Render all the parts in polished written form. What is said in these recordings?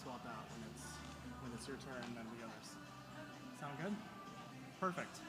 swap out when it's your turn and then the others. Sound good? Perfect.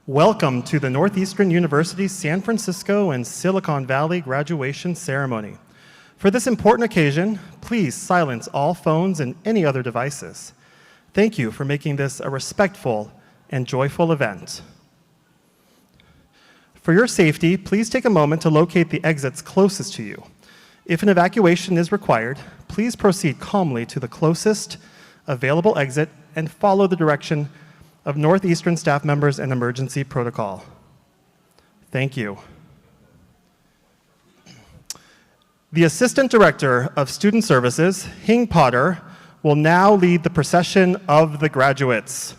Welcome to the Northeastern University San Francisco and Silicon Valley graduation ceremony. For this important occasion, please silence all phones and any other devices. Thank you for making this a respectful and joyful event. For your safety, please take a moment to locate the exits closest to you. If an evacuation is required, please proceed calmly to the closest available exit and follow the direction of Northeastern staff members and emergency protocol. Thank you. The Assistant Director of Student Services, Hing Potter, will now lead the procession of the graduates.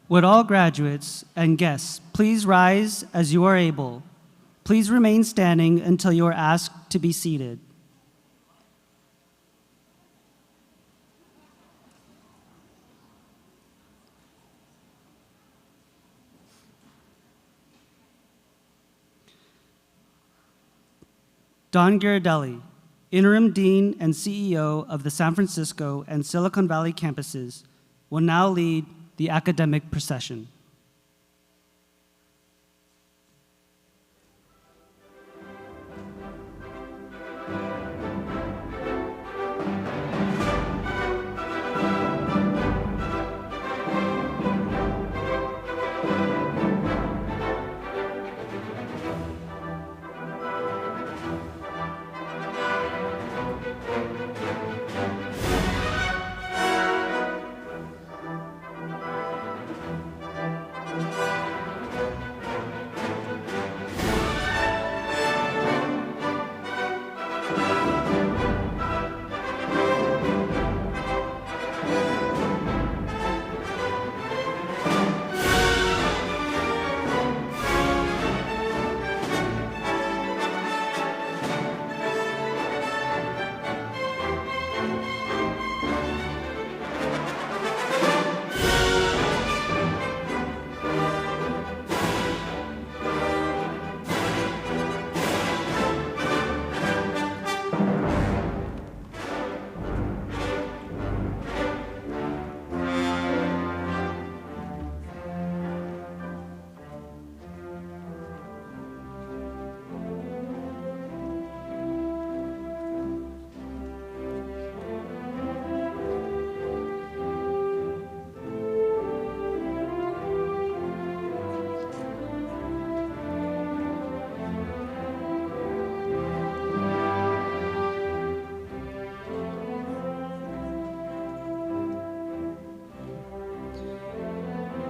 Would all graduates and guests please rise as you are able? Please remain standing until you are asked to be seated. Don Ghirardelli, Interim Dean and CEO of the San Francisco and Silicon Valley campuses, will now lead the academic procession.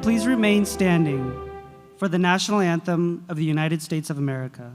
Please remain standing for the national anthem of the United States of America.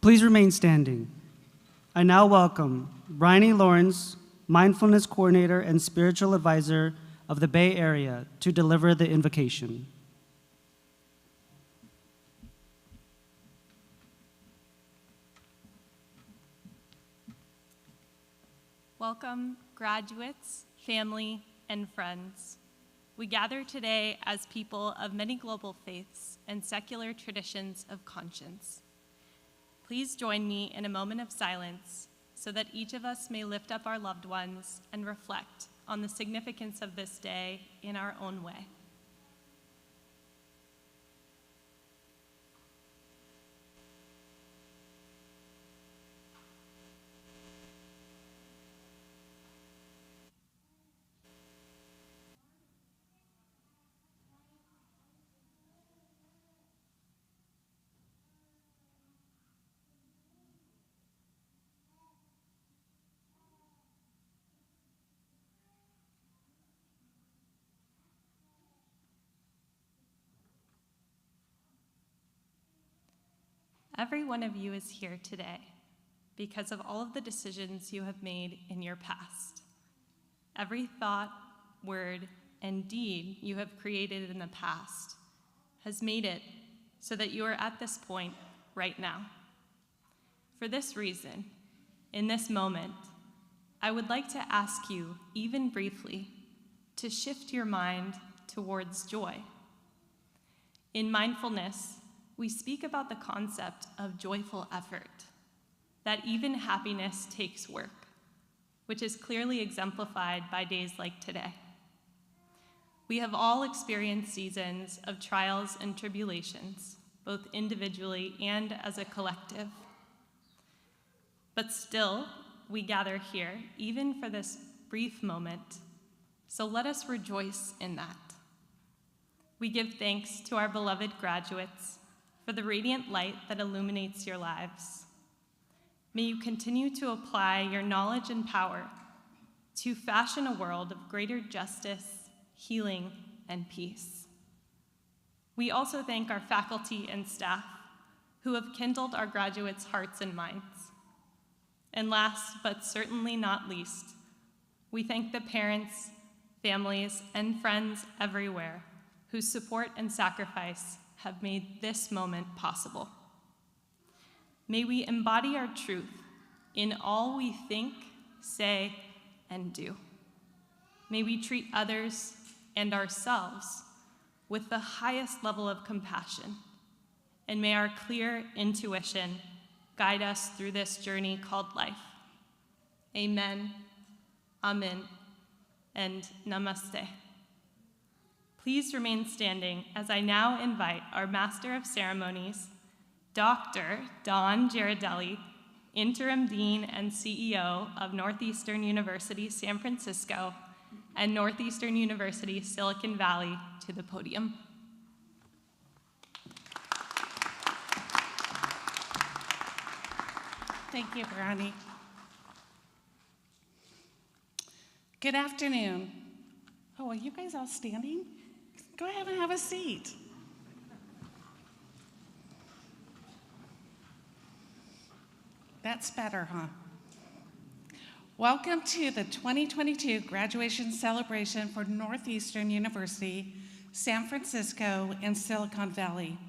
Please remain standing. I now welcome Bryony Lawrence, Mindfulness Coordinator and Spiritual Advisor of the Bay Area, to deliver the invocation. Welcome, graduates, family, and friends. We gather today as people of many global faiths and secular traditions of conscience. Please join me in a moment of silence so that each of us may lift up our loved ones and reflect on the significance of this day in our own way. Every one of you is here today because of all of the decisions you have made in your past. Every thought, word, and deed you have created in the past has made it so that you are at this point right now. For this reason, in this moment, I would like to ask you, even briefly, to shift your mind towards joy. In mindfulness, we speak about the concept of joyful effort, that even happiness takes work, which is clearly exemplified by days like today. We have all experienced seasons of trials and tribulations, both individually and as a collective. But still, we gather here, even for this brief moment, so let us rejoice in that. We give thanks to our beloved graduates for the radiant light that illuminates your lives. May you continue to apply your knowledge and power to fashion a world of greater justice, healing, and peace. We also thank our faculty and staff who have kindled our graduates' hearts and minds. And last, but certainly not least, we thank the parents, families, and friends everywhere whose support and sacrifice have made this moment possible. May we embody our truth in all we think, say, and do. May we treat others and ourselves with the highest level of compassion, and may our clear intuition guide us through this journey called life. Amen, amen, and namaste. Please remain standing as I now invite our Master of Ceremonies, Dr. Don Girardelli, Interim Dean and CEO of Northeastern University, San Francisco, and Northeastern University, Silicon Valley, to the podium. Thank you, Brownie. Good afternoon. Oh, are you guys all standing? Go ahead and have a seat. That's better, huh? Welcome to the 2022 graduation celebration for Northeastern University, San Francisco, and Silicon Valley.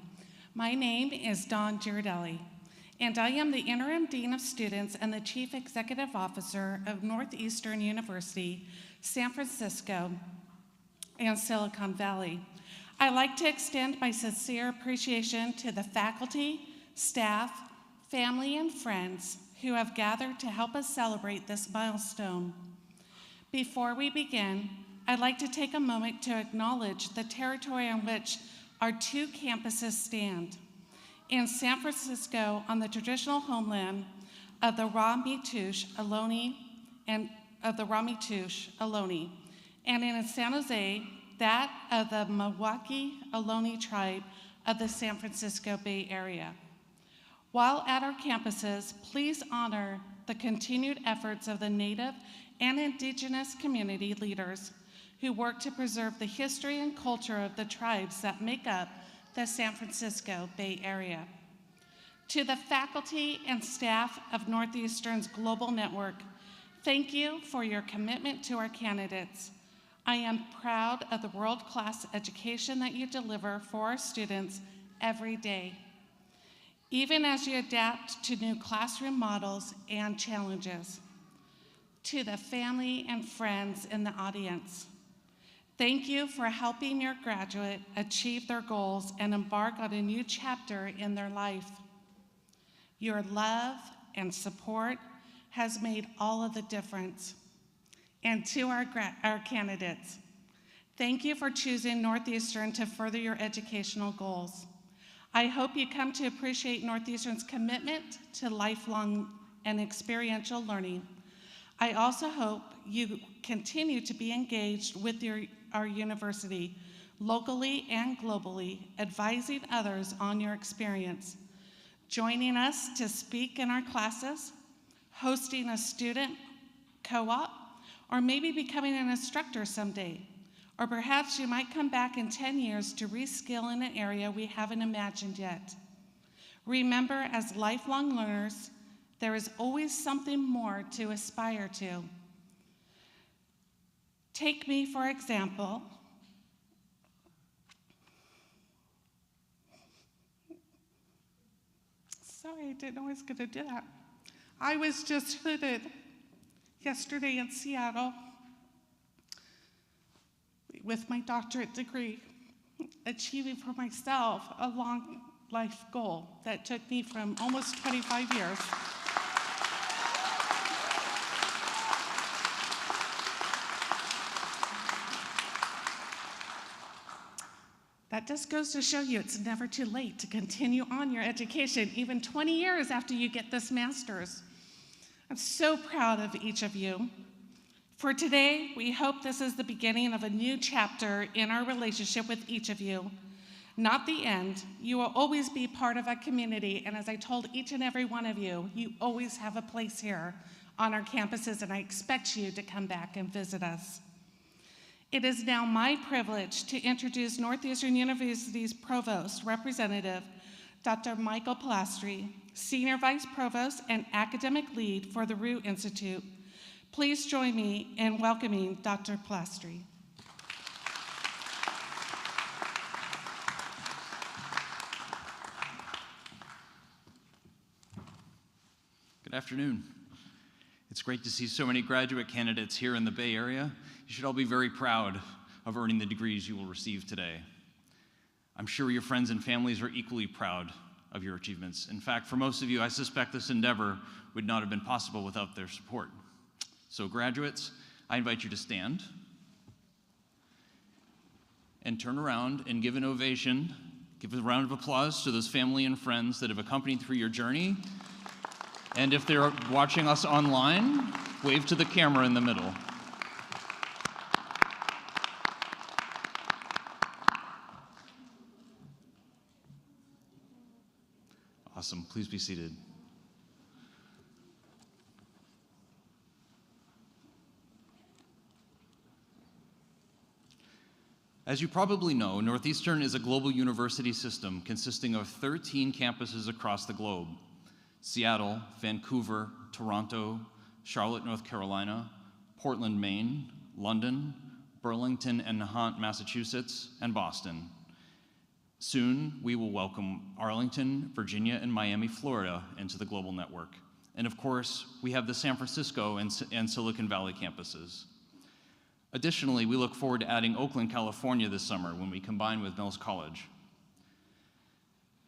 My name is Don Girardelli, and I am the Interim Dean of Students and the Chief Executive Officer of Northeastern University, San Francisco, and Silicon Valley. I'd like to extend my sincere appreciation to the faculty, staff, family, and friends who have gathered to help us celebrate this milestone. Before we begin, I'd like to take a moment to acknowledge the territory on which our two campuses stand. In San Francisco, on the traditional homeland of the Ramaytush Ohlone, and in San Jose, that of the Milwaukee Ohlone tribe of the San Francisco Bay Area. While at our campuses, please honor the continued efforts of the Native and Indigenous community leaders who work to preserve the history and culture of the tribes that make up the San Francisco Bay Area. To the faculty and staff of Northeastern's Global Network, thank you for your commitment to our candidates. I am proud of the world-class education that you deliver for our students every day, even as you adapt to new classroom models and challenges. To the family and friends in the audience, thank you for helping your graduate achieve their goals and embark on a new chapter in their life. Your love and support has made all of the difference. And to our candidates, thank you for choosing Northeastern to further your educational goals. I hope you come to appreciate Northeastern's commitment to lifelong and experiential learning. I also hope you continue to be engaged with our university, locally and globally, advising others on your experience, joining us to speak in our classes, hosting a student co-op, or maybe becoming an instructor someday. Or perhaps you might come back in 10 years to reskill in an area we haven't imagined yet. Remember, as lifelong learners, there is always something more to aspire to. Take me, for example. Sorry, I didn't know I was going to do that. I was just hooded yesterday in Seattle with my doctorate degree, achieving for myself a long life goal that took me from almost 25 years. That just goes to show you it's never too late to continue on your education, even 20 years after you get this master's. I'm so proud of each of you. For today, we hope this is the beginning of a new chapter in our relationship with each of you. Not the end. You will always be part of a community, and as I told each and every one of you, you always have a place here on our campuses, and I expect you to come back and visit us. It is now my privilege to introduce Northeastern University's Provost Representative, Dr. Michael Plastri, Senior Vice Provost and Academic Lead for the Root Institute. Please join me in welcoming Dr. Plastri. Good afternoon. It's great to see so many graduate candidates here in the Bay Area. You should all be very proud of earning the degrees you will receive today. I'm sure your friends and families are equally proud of your achievements. In fact, for most of you, I suspect this endeavor would not have been possible without their support. So graduates, I invite you to stand and turn around and give an ovation, give a round of applause to those family and friends that have accompanied through your journey. And if they're watching us online, wave to the camera in the middle. Awesome. Please be seated. As you probably know, Northeastern is a global university system consisting of 13 campuses across the globe: Seattle, Vancouver, Toronto, Charlotte, North Carolina, Portland, Maine, London, Burlington and Nahant, Massachusetts, and Boston. Soon, we will welcome Arlington, Virginia, and Miami, Florida into the global network. And of course, we have the San Francisco and Silicon Valley campuses. Additionally, we look forward to adding Oakland, California this summer when we combine with Mills College.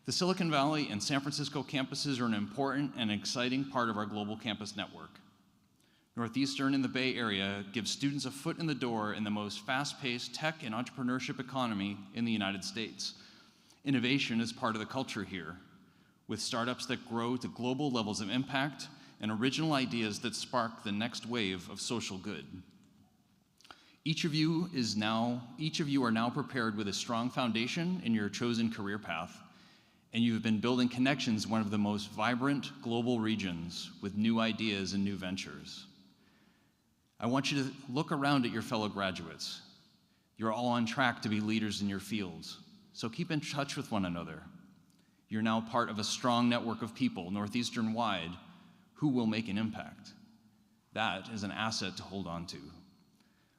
The Silicon Valley and San Francisco campuses are an important and exciting part of our global campus network. Northeastern in the Bay Area gives students a foot in the door in the most fast-paced tech and entrepreneurship economy in the United States. Innovation is part of the culture here, with startups that grow to global levels of impact and original ideas that spark the next wave of social good. Each of you are now prepared with a strong foundation in your chosen career path, and you've been building connections in one of the most vibrant global regions with new ideas and new ventures. I want you to look around at your fellow graduates. You're all on track to be leaders in your fields, so keep in touch with one another. You're now part of a strong network of people, Northeastern-wide, who will make an impact. That is an asset to hold on to.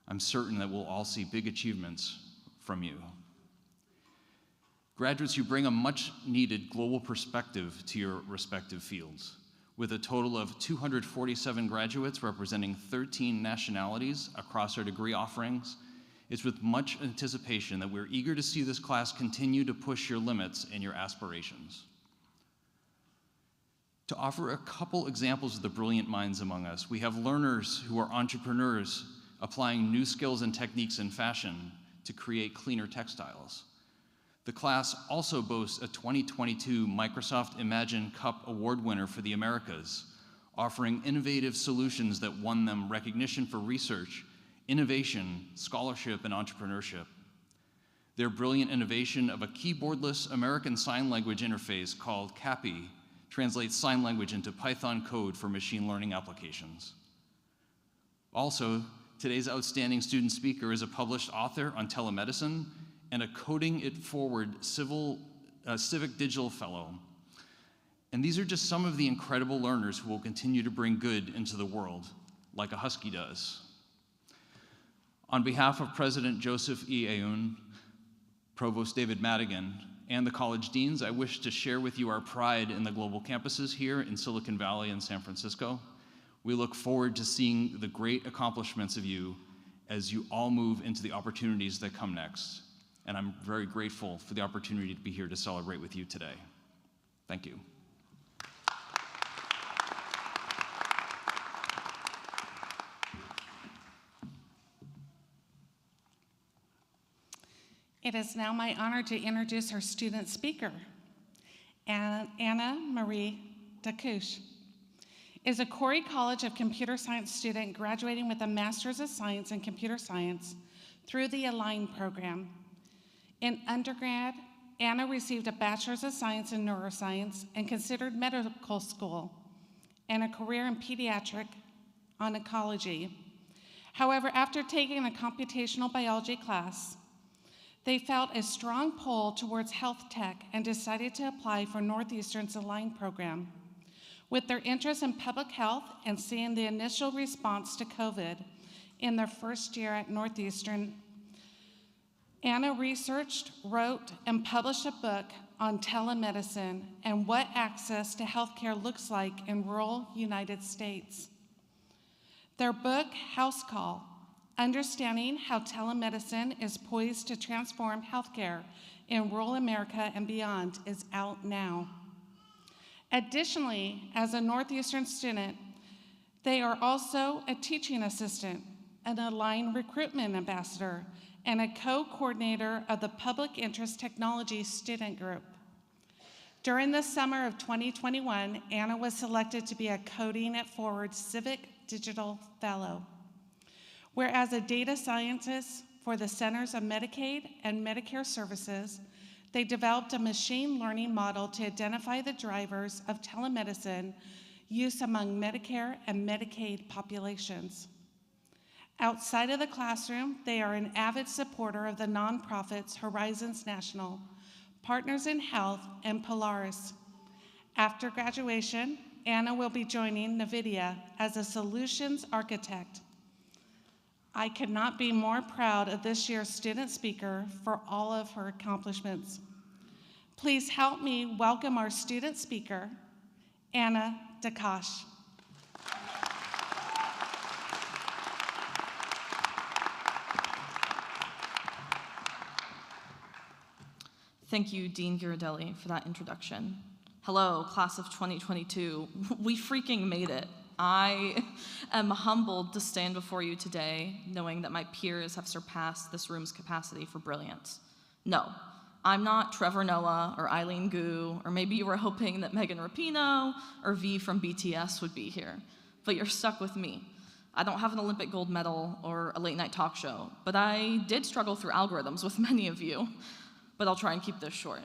I'm certain that we'll all see big achievements from you. Graduates, you bring a much-needed global perspective to your respective fields. With a total of 247 graduates representing 13 nationalities across our degree offerings, it's with much anticipation that we're eager to see this class continue to push your limits and your aspirations. To offer a couple examples of the brilliant minds among us, we have learners who are entrepreneurs applying new skills and techniques in fashion to create cleaner textiles. The class also boasts a 2022 Microsoft Imagine Cup Award winner for the Americas, offering innovative solutions that won them recognition for research, innovation, scholarship, and entrepreneurship. Their brilliant innovation of a keyboardless American Sign Language interface called CAPI translates sign language into Python code for machine learning applications. Also, today's outstanding student speaker is a published author on telemedicine and a Coding It Forward Civic Digital Fellow. And these are just some of the incredible learners who will continue to bring good into the world, like a husky does. On behalf of President Joseph E. Aoun, Provost David Madigan, and the college deans, I wish to share with you our pride in the global campuses here in Silicon Valley and San Francisco. We look forward to seeing the great accomplishments of you as you all move into the opportunities that come next. And I'm very grateful for the opportunity to be here to celebrate with you today. Thank you. It is now my honor to introduce our student speaker. Anna Marie Dacuche is a Corey College of Computer Science student graduating with a Master's of Science in Computer Science through the Align program. In undergrad, Anna received a Bachelor's of Science in Neuroscience and considered medical school and a career in pediatric oncology. However, after taking a computational biology class, they felt a strong pull towards health tech and decided to apply for Northeastern's Align program. With their interest in public health and seeing the initial response to COVID in their first year at Northeastern, Anna researched, wrote, and published a book on telemedicine and what access to healthcare looks like in rural United States. Their book, House Call: Understanding How Telemedicine is Poised to Transform Healthcare in Rural America and Beyond, is out now. Additionally, as a Northeastern student, they are also a teaching assistant, an Align recruitment ambassador, and a co-coordinator of the Public Interest Technology Student Group. During the summer of 2021, Anna was selected to be a Coding It Forward Civic Digital Fellow. Whereas a data scientist for the Centers of Medicaid and Medicare Services, they developed a machine learning model to identify the drivers of telemedicine use among Medicare and Medicaid populations. Outside of the classroom, they are an avid supporter of the nonprofits Horizons National, Partners in Health, and Polaris. After graduation, Anna will be joining NVIDIA as a solutions architect. I could not be more proud of this year's student speaker for all of her accomplishments. Please help me welcome our student speaker, Anna Dacuche. Thank you, Dean Ghirardelli, for that introduction. Hello, class of 2022. We freaking made it. I am humbled to stand before you today, knowing that my peers have surpassed this room's capacity for brilliance. No, I'm not Trevor Noah or Eileen Gu, or maybe you were hoping that Megan Rapinoe or V from BTS would be here, but you're stuck with me. I don't have an Olympic gold medal or a late night talk show, but I did struggle through algorithms with many of you, but I'll try and keep this short.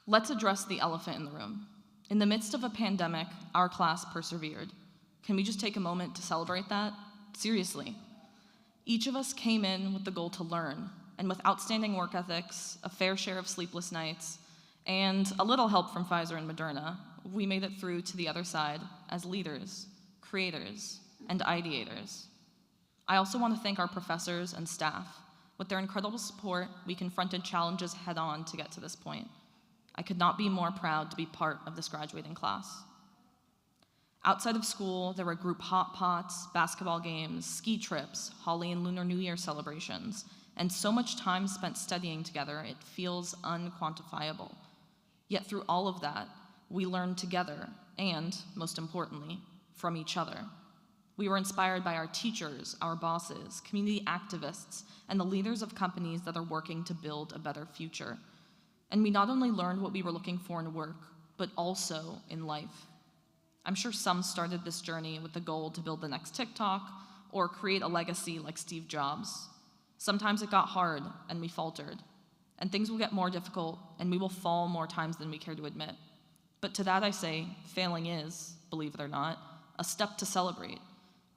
Let's address the elephant in the room. In the midst of a pandemic, our class persevered. Can we just take a moment to celebrate that? Seriously. Each of us came in with the goal to learn, and with outstanding work ethics, a fair share of sleepless nights, and a little help from Pfizer and Moderna, we made it through to the other side as leaders, creators, and ideators. I also want to thank our professors and staff. With their incredible support, we confronted challenges head-on to get to this point. I could not be more proud to be part of this graduating class. Outside of school, there were group hot pots, basketball games, ski trips, Holly and Lunar New Year celebrations, and so much time spent studying together, it feels unquantifiable. Yet through all of that, we learned together and, most importantly, from each other. We were inspired by our teachers, our bosses, community activists, and the leaders of companies that are working to build a better future. And we not only learned what we were looking for in work, but also in life. I'm sure some started this journey with the goal to build the next TikTok or create a legacy like Steve Jobs. Sometimes it got hard and we faltered, and things will get more difficult and we will fall more times than we care to admit. But to that I say, failing is, believe it or not, a step to celebrate.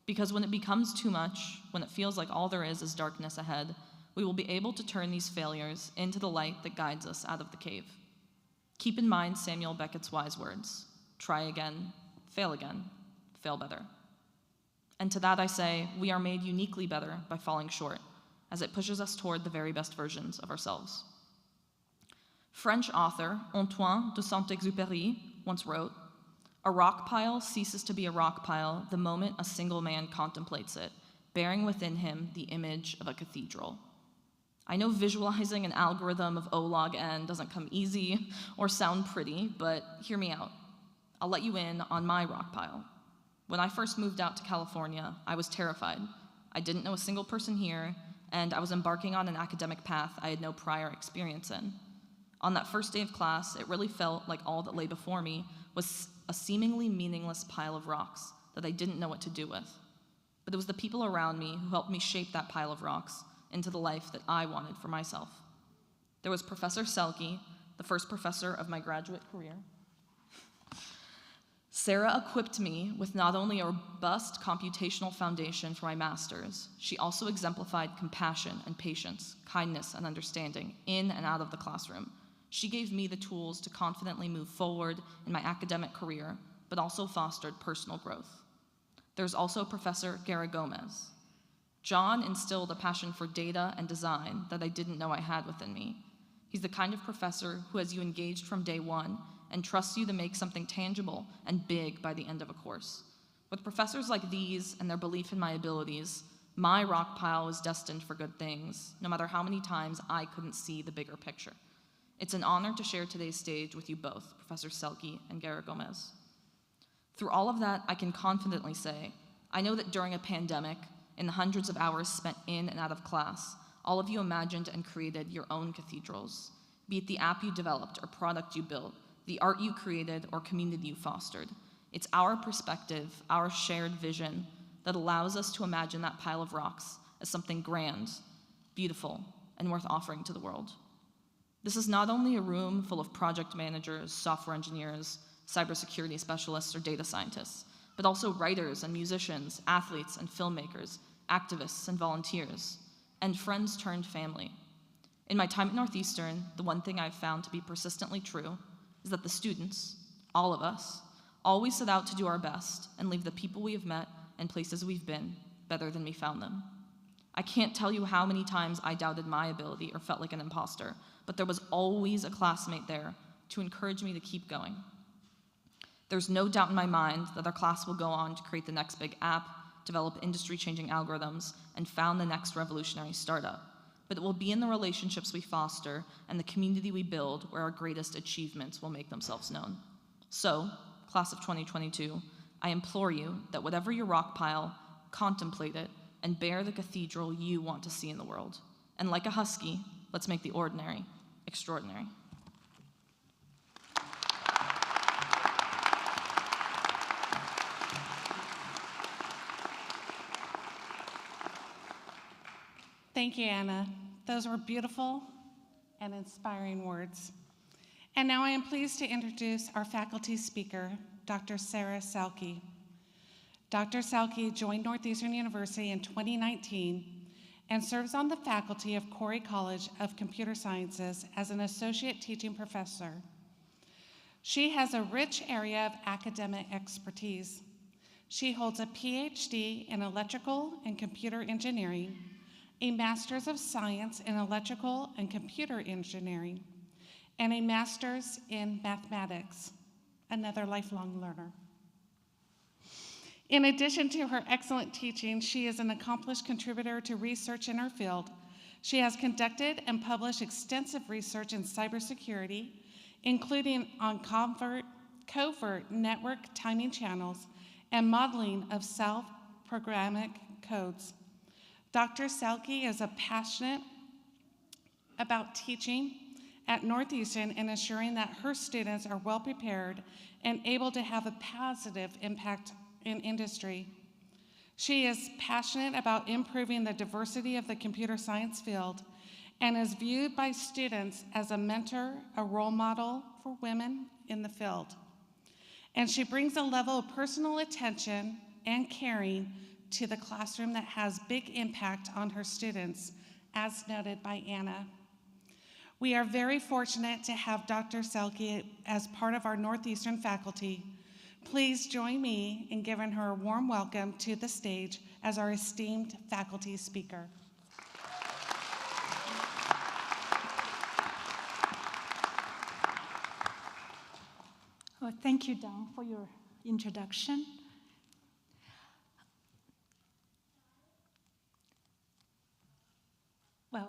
Because when it becomes too much, when it feels like all there is darkness ahead, we will be able to turn these failures into the light that guides us out of the cave. Keep in mind Samuel Beckett's wise words: try again, fail better. And to that I say, we are made uniquely better by falling short, as it pushes us toward the very best versions of ourselves. French author Antoine de Saint-Exupéry once wrote, "A rock pile ceases to be a rock pile the moment a single man contemplates it, bearing within him the image of a cathedral." I know visualizing an algorithm of O log n doesn't come easy or sound pretty, but hear me out. I'll let you in on my rock pile. When I first moved out to California, I was terrified. I didn't know a single person here, and I was embarking on an academic path I had no prior experience in. On that first day of class, it really felt like all that lay before me was a seemingly meaningless pile of rocks that I didn't know what to do with. But it was the people around me who helped me shape that pile of rocks into the life that I wanted for myself. There was Professor Selke, the first professor of my graduate career. Sarah equipped me with not only a robust computational foundation for my master's, she also exemplified compassion and patience, kindness and understanding in and out of the classroom. She gave me the tools to confidently move forward in my academic career, but also fostered personal growth. There's also Professor Guerra Gomez. John instilled a passion for data and design that I didn't know I had within me. He's the kind of professor who has you engaged from day one and trusts you to make something tangible and big by the end of a course. With professors like these and their belief in my abilities, my rock pile was destined for good things, no matter how many times I couldn't see the bigger picture. It's an honor to share today's stage with you both, Professor Selke and Guerra Gomez. Through all of that, I can confidently say, I know that during a pandemic, in the hundreds of hours spent in and out of class, all of you imagined and created your own cathedrals, be it the app you developed or product you built, the art you created or community you fostered. It's our perspective, our shared vision, that allows us to imagine that pile of rocks as something grand, beautiful, and worth offering to the world. This is not only a room full of project managers, software engineers, cybersecurity specialists, or data scientists, but also writers and musicians, athletes and filmmakers, activists and volunteers, and friends turned family. In my time at Northeastern, the one thing I've found to be persistently true is that the students, all of us, always set out to do our best and leave the people we have met and places we've been better than we found them. I can't tell you how many times I doubted my ability or felt like an imposter, but there was always a classmate there to encourage me to keep going. There's no doubt in my mind that our class will go on to create the next big app, develop industry-changing algorithms, and found the next revolutionary startup. But it will be in the relationships we foster and the community we build where our greatest achievements will make themselves known. So, class of 2022, I implore you that whatever your rock pile, contemplate it and bear the cathedral you want to see in the world. And like a husky, let's make the ordinary extraordinary. Thank you, Anna. Those were beautiful and inspiring words. And now I am pleased to introduce our faculty speaker, Dr. Sarah Selke. Dr. Selke joined Northeastern University in 2019 and serves on the faculty of Corey College of Computer Sciences as an associate teaching professor. She has a rich area of academic expertise. She holds a PhD in electrical and computer engineering, a Master's of Science in Electrical and Computer Engineering, and a Master's in Mathematics, another lifelong learner. In addition to her excellent teaching, she is an accomplished contributor to research in her field. She has conducted and published extensive research in cybersecurity, including on covert network timing channels and modeling of self-programmatic codes. Dr. Selke is passionate about teaching at Northeastern and ensuring that her students are well prepared and able to have a positive impact in industry. She is passionate about improving the diversity of the computer science field and is viewed by students as a mentor, a role model for women in the field. And she brings a level of personal attention and caring to the classroom that has big impact on her students, as noted by Anna. We are very fortunate to have Dr. Selke as part of our Northeastern faculty. Please join me in giving her a warm welcome to the stage as our esteemed faculty speaker. Well, thank you, Dawn, for your introduction. Well,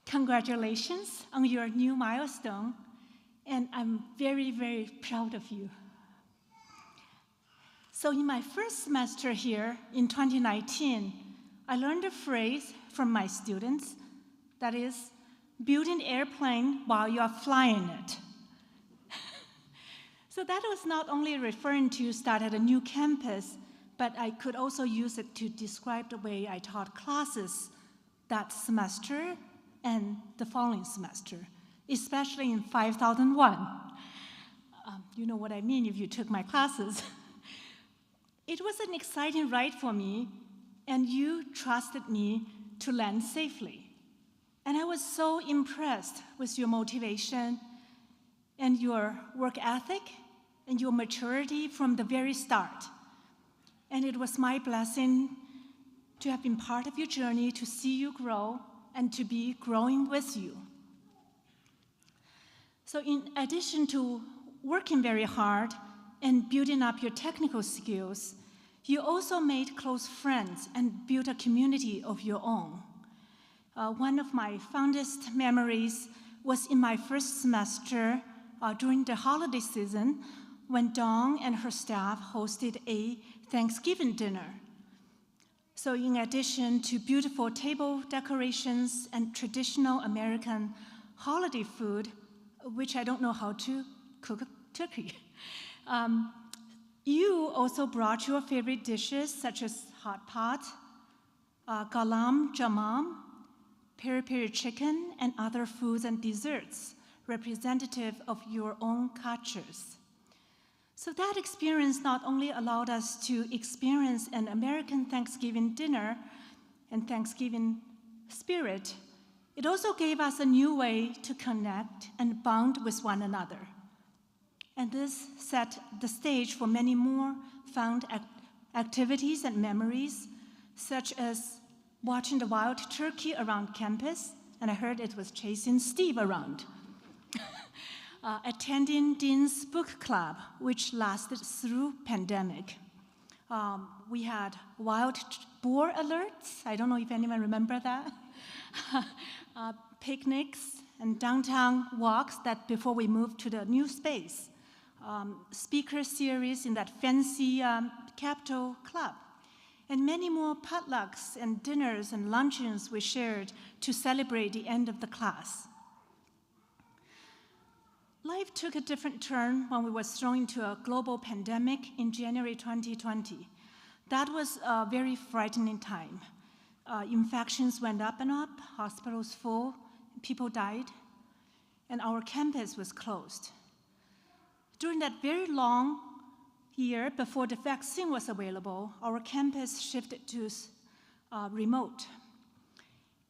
congratulations on your new milestone, and I'm very, very proud of you. So in my first semester here in 2019, I learned a phrase from my students that is, build an airplane while you are flying it. So that was not only referring to start at a new campus, but I could also use it to describe the way I taught classes that semester and the following semester, especially in 5001. You know what I mean if you took my classes. It was an exciting ride for me, and you trusted me to land safely. And I was so impressed with your motivation and your work ethic and your maturity from the very start. And it was my blessing to have been part of your journey, to see you grow, and to be growing with you. So in addition to working very hard and building up your technical skills, you also made close friends and built a community of your own. One of my fondest memories was in my first semester during the holiday season when Dawn and her staff hosted a Thanksgiving dinner. So in addition to beautiful table decorations and traditional American holiday food, which I don't know how to cook a turkey, you also brought your favorite dishes such as hot pot, galam jamam, peri-peri chicken, and other foods and desserts representative of your own cultures. So that experience not only allowed us to experience an American Thanksgiving dinner and Thanksgiving spirit, it also gave us a new way to connect and bond with one another. And this set the stage for many more fun activities and memories, such as watching the wild turkey around campus, and I heard it was chasing Steve around. Attending Dean's Book Club, which lasted through pandemic. We had wild boar alerts. I don't know if anyone remember that. Picnics and downtown walks that before we moved to the new space. Speaker series in that fancy Capitol Club. And many more potlucks and dinners and luncheons we shared to celebrate the end of the class. Life took a different turn when we were thrown into a global pandemic in January 2020. That was a very frightening time. Infections went up and up, hospitals full, people died, and our campus was closed. During that very long year before the vaccine was available, our campus shifted to remote.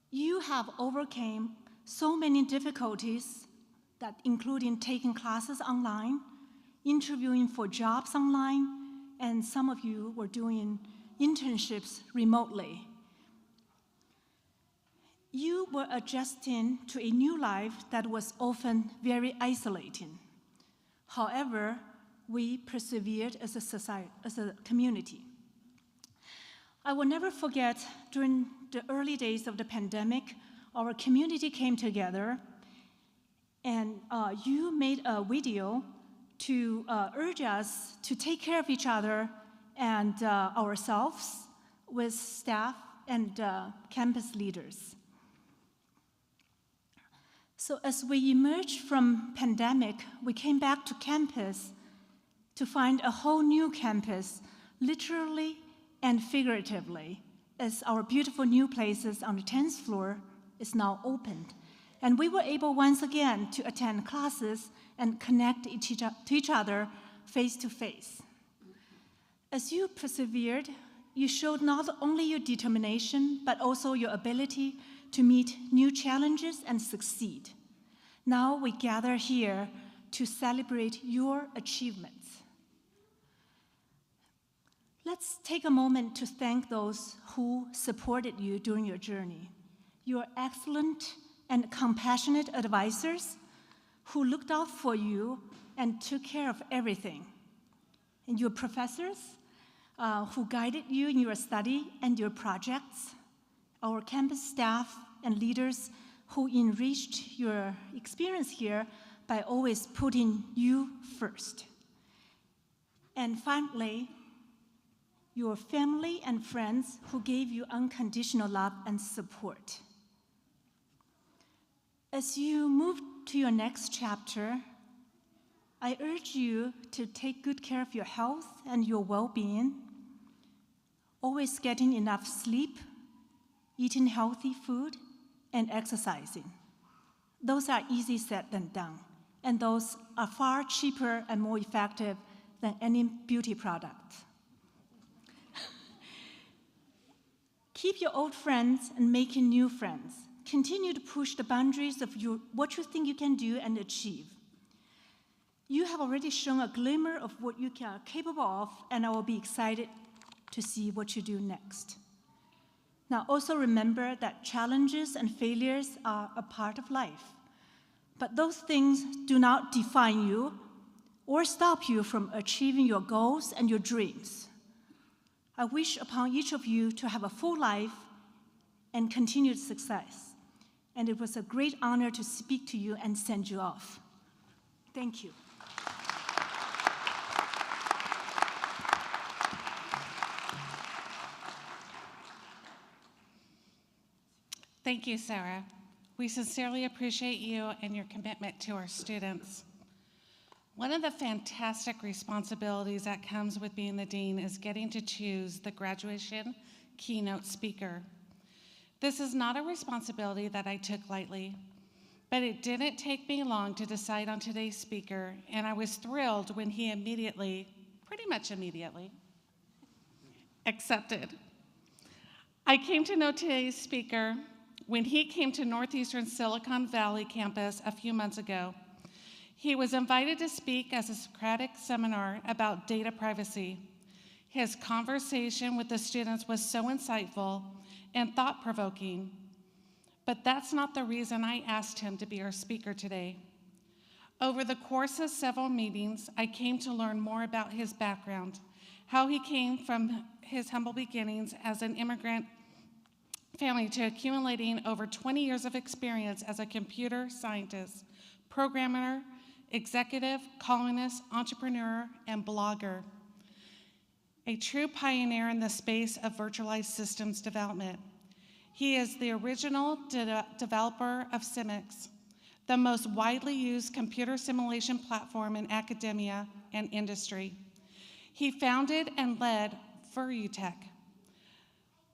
You have overcome so many difficulties, that including taking classes online, interviewing for jobs online, and some of you were doing internships remotely. You were adjusting to a new life that was often very isolating. However, we persevered as a society, as a community. I will never forget, during the early days of the pandemic, our community came together, and you made a video to urge us to take care of each other and ourselves with staff and campus leaders. So as we emerged from pandemic, we came back to campus to find a whole new campus, literally and figuratively, as our beautiful new places on the 10th floor is now opened. And we were able once again to attend classes and connect to each other face to face. As you persevered, you showed not only your determination, but also your ability to meet new challenges and succeed. Now we gather here to celebrate your achievements. Let's take a moment to thank those who supported you during your journey. Your excellent and compassionate advisors who looked out for you and took care of everything. And your professors who guided you in your study and your projects. Our campus staff and leaders who enriched your experience here by always putting you first. And finally, your family and friends who gave you unconditional love and support. As you move to your next chapter, I urge you to take good care of your health and your well-being, always getting enough sleep, eating healthy food, and exercising. Those are easy said than done, and those are far cheaper and more effective than any beauty product. Keep your old friends and making new friends. Continue to push the boundaries of what you think you can do and achieve. You have already shown a glimmer of what you are capable of, and I will be excited to see what you do next. Now, also remember that challenges and failures are a part of life, but those things do not define you or stop you from achieving your goals and your dreams. I wish upon each of you to have a full life and continued success, and it was a great honor to speak to you and send you off. Thank you. Thank you, Sarah. We sincerely appreciate you and your commitment to our students. One of the fantastic responsibilities that comes with being the dean is getting to choose the graduation keynote speaker. This is not a responsibility that I took lightly, but it didn't take me long to decide on today's speaker, and I was thrilled when he pretty much immediately, accepted. I came to know today's speaker when he came to Northeastern Silicon Valley campus a few months ago. He was invited to speak as a Socratic seminar about data privacy. His conversation with the students was so insightful and thought-provoking, but that's not the reason I asked him to be our speaker today. Over the course of several meetings, I came to learn more about his background, how he came from his humble beginnings as an immigrant family to accumulating over 20 years of experience as a computer scientist, programmer, executive, columnist, entrepreneur, and blogger. A true pioneer in the space of virtualized systems development. He is the original developer of Simix, the most widely used computer simulation platform in academia and industry. He founded and led Virutech,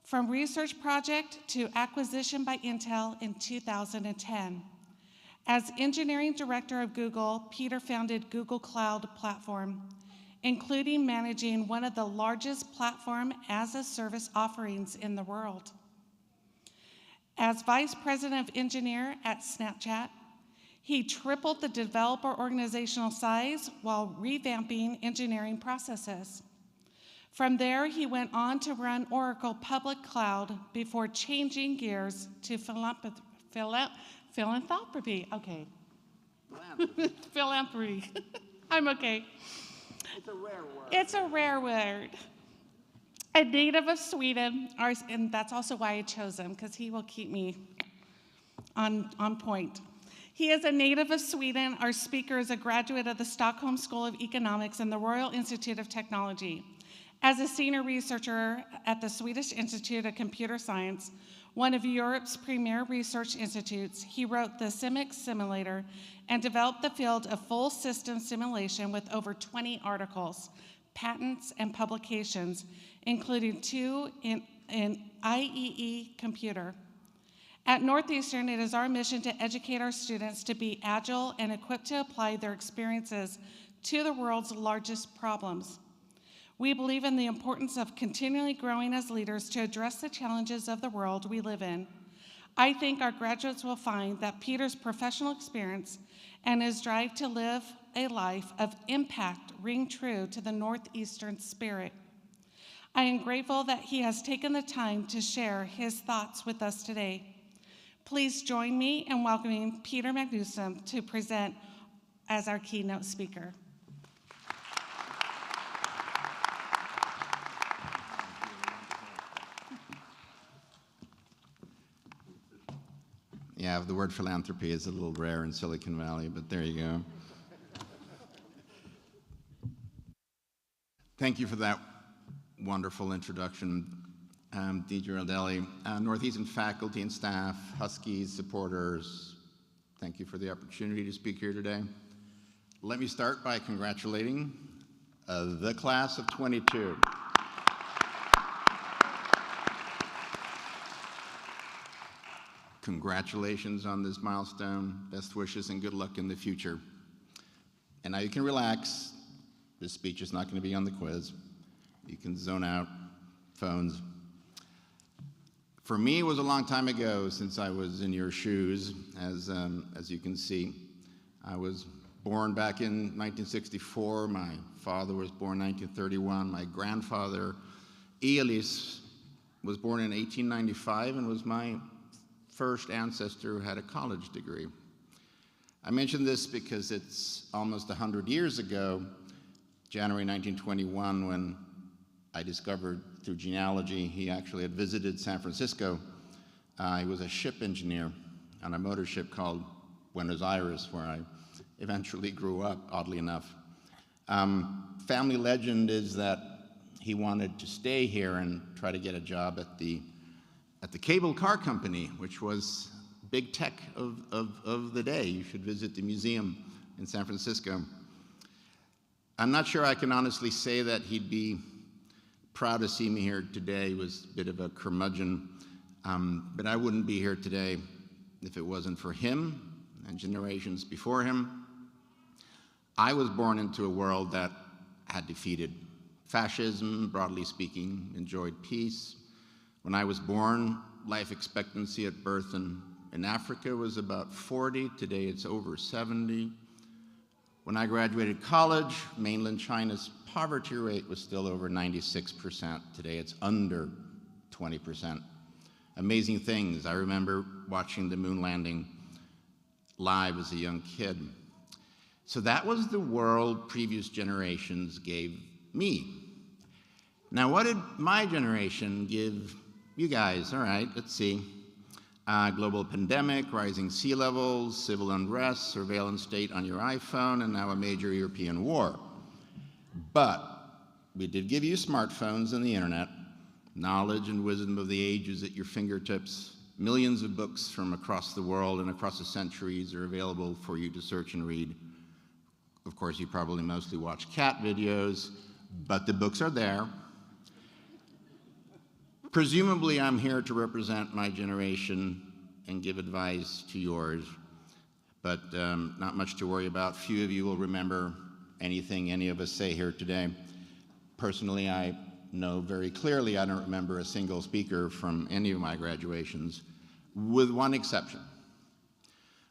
from research project to acquisition by Intel in 2010. As engineering director of Google, Peter founded Google Cloud Platform, including managing one of the largest platform as a service offerings in the world. As vice president of engineer at Snapchat, he tripled the developer organizational size while revamping engineering processes. From there, he went on to run Oracle Public Cloud before changing gears to philanthropy. Okay. Philanthropy. I'm okay. It's a rare word. It's a rare word. A native of Sweden, and that's also why I chose him, because he will keep me on point. He is a native of Sweden. Our speaker is a graduate of the Stockholm School of Economics and the Royal Institute of Technology. As a senior researcher at the Swedish Institute of Computer Science, one of Europe's premier research institutes, he wrote the Simix simulator and developed the field of full system simulation with over 20 articles, patents, and publications, including 2 in IEE Computer. At Northeastern, it is our mission to educate our students to be agile and equipped to apply their experiences to the world's largest problems. We believe in the importance of continually growing as leaders to address the challenges of the world we live in. I think our graduates will find that Peter's professional experience and his drive to live a life of impact ring true to the Northeastern spirit. I am grateful that he has taken the time to share his thoughts with us today. Please join me in welcoming Peter Magnusson to present as our keynote speaker. Yeah, the word philanthropy is a little rare in Silicon Valley, but there you go. Thank you for that wonderful introduction, Deidre Aldeli. Northeastern faculty and staff, Huskies supporters, thank you for the opportunity to speak here today. Let me start by congratulating the class of 22. Congratulations on this milestone. Best wishes and good luck in the future. And now you can relax. This speech is not going to be on the quiz. You can zone out, phones. For me, it was a long time ago since I was in your shoes, as you can see. I was born back in 1964. My father was born in 1931. My grandfather, Elis, was born in 1895 and was my first ancestor who had a college degree. I mention this because it's almost 100 years ago, January 1921, when I discovered through genealogy he actually had visited San Francisco. He was a ship engineer on a motor ship called Buenos Aires, where I eventually grew up, oddly enough. Family legend is that he wanted to stay here and try to get a job at the cable car company, which was big tech of the day. You should visit the museum in San Francisco. I'm not sure I can honestly say that he'd be proud to see me here today. He was a bit of a curmudgeon, but I wouldn't be here today if it wasn't for him and generations before him. I was born into a world that had defeated fascism, broadly speaking, enjoyed peace. When I was born, life expectancy at birth in Africa was about 40. Today it's over 70. When I graduated college, mainland China's poverty rate was still over 96%. Today it's under 20%. Amazing things. I remember watching the moon landing live as a young kid. So that was the world previous generations gave me. Now, what did my generation give you guys? All right, let's see. Global pandemic, rising sea levels, civil unrest, surveillance state on your iPhone, and now a major European war. But we did give you smartphones and the internet, knowledge and wisdom of the ages at your fingertips. Millions of books from across the world and across the centuries are available for you to search and read. Of course, you probably mostly watch cat videos, but the books are there. Presumably, I'm here to represent my generation and give advice to yours, but not much to worry about. Few of you will remember anything any of us say here today. Personally, I know very clearly I don't remember a single speaker from any of my graduations, with one exception.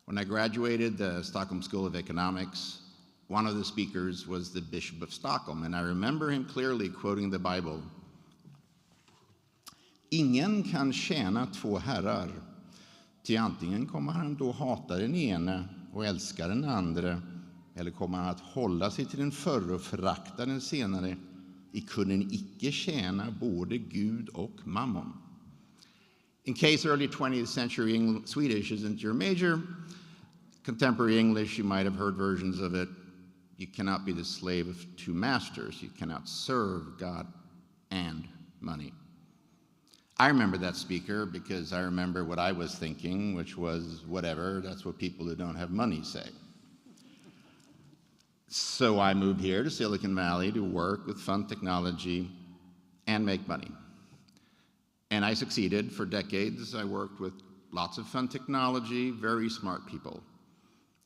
When I graduated the Stockholm School of Economics, one of the speakers was the Bishop of Stockholm, and I remember him clearly quoting the Bible. Ingen kan tjäna två herrar, ty antingen kommer han då hata den ene och älska den andra, eller kommer han att hålla sig till den förra och förakta den senare. I kunnen icke tjäna både Gud och mammon. In case early 20th century Swedish isn't your major, contemporary English, you might have heard versions of it. You cannot be the slave of two masters. You cannot serve God and money. I remember that speaker because I remember what I was thinking, which was, whatever, that's what people who don't have money say. So I moved here to Silicon Valley to work with fun technology and make money. And I succeeded for decades. I worked with lots of fun technology, very smart people.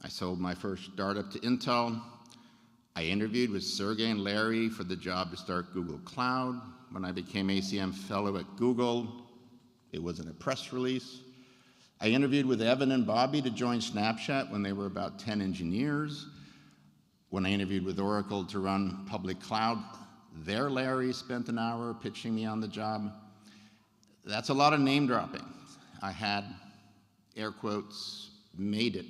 I sold my first startup to Intel. I interviewed with Sergey and Larry for the job to start Google Cloud. When I became ACM fellow at Google, it was in a press release. I interviewed with Evan and Bobby to join Snapchat when they were about 10 engineers. When I interviewed with Oracle to run public cloud, their Larry spent an hour pitching me on the job. That's a lot of name dropping. I had, air quotes, made it.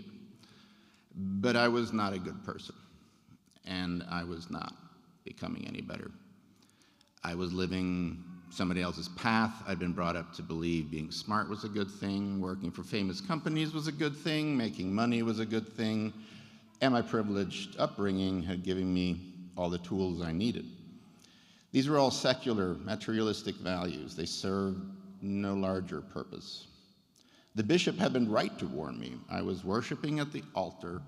But I was not a good person, and I was not becoming any better. I was living somebody else's path. I'd been brought up to believe being smart was a good thing, working for famous companies was a good thing, making money was a good thing, and my privileged upbringing had given me all the tools I needed. These were all secular, materialistic values. They served no larger purpose. The bishop had been right to warn me. I was worshiping at the altar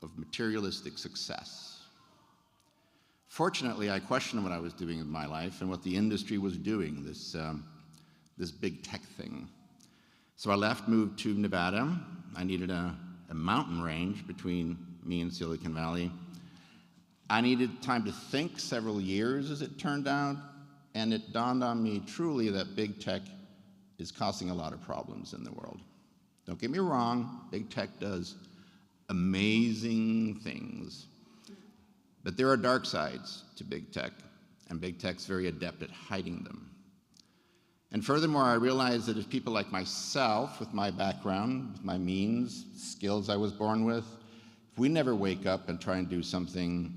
of materialistic success. Fortunately, I questioned what I was doing with my life and what the industry was doing, this big tech thing. So I left, moved to Nevada. I needed a mountain range between me and Silicon Valley. I needed time to think, several years as it turned out, and it dawned on me truly that big tech is causing a lot of problems in the world. Don't get me wrong, big tech does amazing things. But there are dark sides to big tech, and big tech's very adept at hiding them. And furthermore, I realized that if people like myself, with my background, with my means, skills I was born with, if we never wake up and try and do something,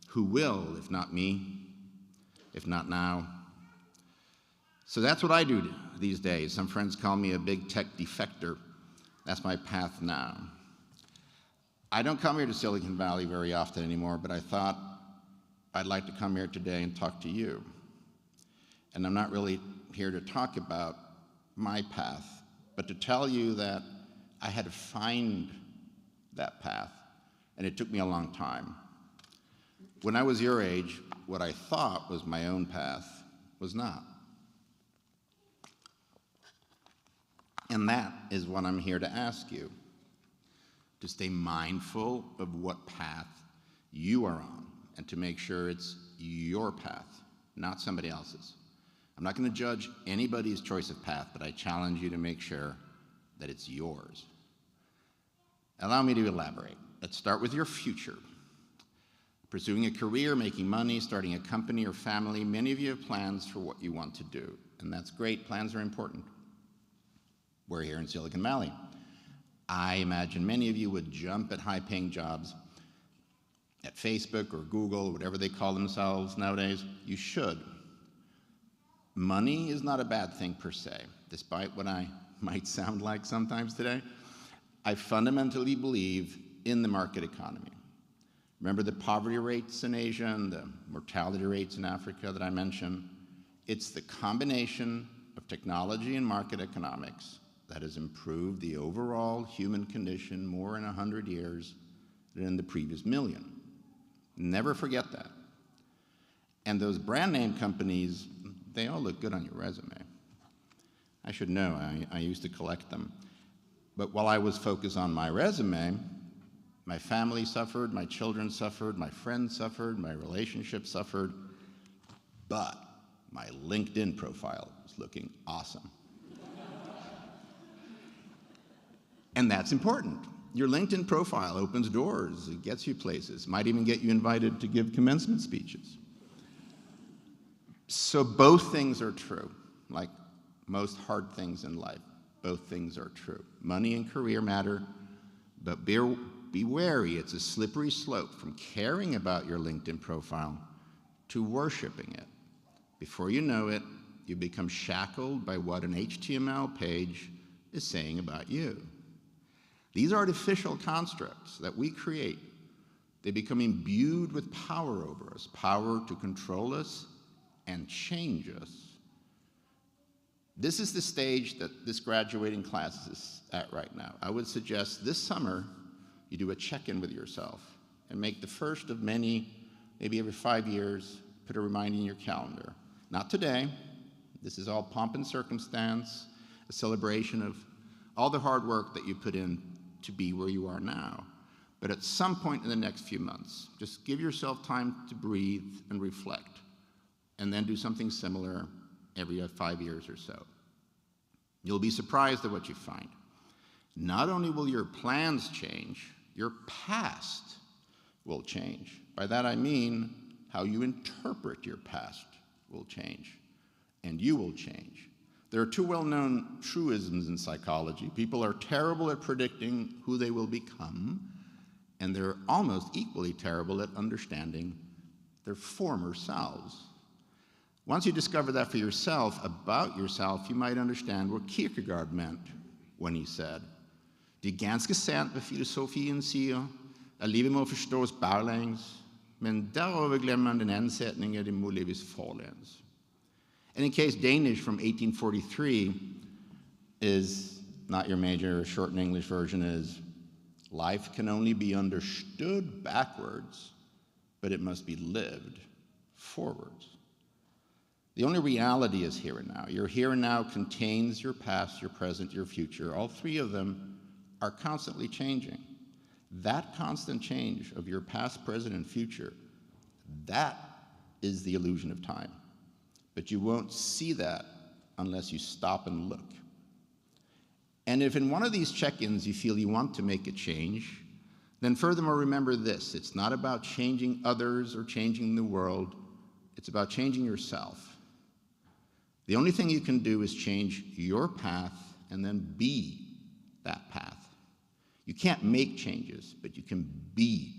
who will, if not me, if not now? So that's what I do these days. Some friends call me a big tech defector. That's my path now. I don't come here to Silicon Valley very often anymore, but I thought I'd like to come here today and talk to you. And I'm not really here to talk about my path, but to tell you that I had to find that path, and it took me a long time. When I was your age, what I thought was my own path was not. And that is what I'm here to ask you, to stay mindful of what path you are on and to make sure it's your path, not somebody else's. I'm not going to judge anybody's choice of path, but I challenge you to make sure that it's yours. Allow me to elaborate. Let's start with your future. Pursuing a career, making money, starting a company or family, many of you have plans for what you want to do, and that's great. Plans are important. We're here in Silicon Valley. I imagine many of you would jump at high-paying jobs at Facebook or Google, whatever they call themselves nowadays. You should. Money is not a bad thing per se, despite what I might sound like sometimes today. I fundamentally believe in the market economy. Remember the poverty rates in Asia and the mortality rates in Africa that I mentioned? It's the combination of technology and market economics that has improved the overall human condition more in 100 years than in the previous million. Never forget that. And those brand name companies, they all look good on your resume. I should know, I used to collect them. But while I was focused on my resume, my family suffered, my children suffered, my friends suffered, my relationship suffered, but my LinkedIn profile was looking awesome. And that's important. Your LinkedIn profile opens doors, it gets you places, might even get you invited to give commencement speeches. So both things are true, like most hard things in life. Both things are true. Money and career matter, but be wary, it's a slippery slope from caring about your LinkedIn profile to worshiping it. Before you know it, you become shackled by what an HTML page is saying about you. These artificial constructs that we create, they become imbued with power over us, power to control us and change us. This is the stage that this graduating class is at right now. I would suggest this summer you do a check-in with yourself and make the first of many, maybe every 5 years, put a reminder in your calendar. Not today. This is all pomp and circumstance, a celebration of all the hard work that you put in to be where you are now. But at some point in the next few months, just give yourself time to breathe and reflect, and then do something similar every 5 years or so. You'll be surprised at what you find. not only will your plans change, your past will change. By that I mean how you interpret your past will change, and you will change. There are two well-known truisms in psychology. People are terrible at predicting who they will become, and they're almost equally terrible at understanding their former selves. Once you discover that for yourself, about yourself, you might understand what Kierkegaard meant when he said, Die ganske sant med filosofien siger, livet må forstås baglæns, men derover glemmer man den anden sætning, det må leves forlæns. And in case Danish from 1843 is not your major, shortened English version is, life can only be understood backwards, but it must be lived forwards. The only reality is here and now. Your here and now contains your past, your present, your future. All three of them are constantly changing. That constant change of your past, present, and future, that is the illusion of time. But you won't see that unless you stop and look. And if in one of these check-ins you feel you want to make a change, then furthermore remember this, it's not about changing others or changing the world, it's about changing yourself. The only thing you can do is change your path and then be that path. You can't make changes, but you can be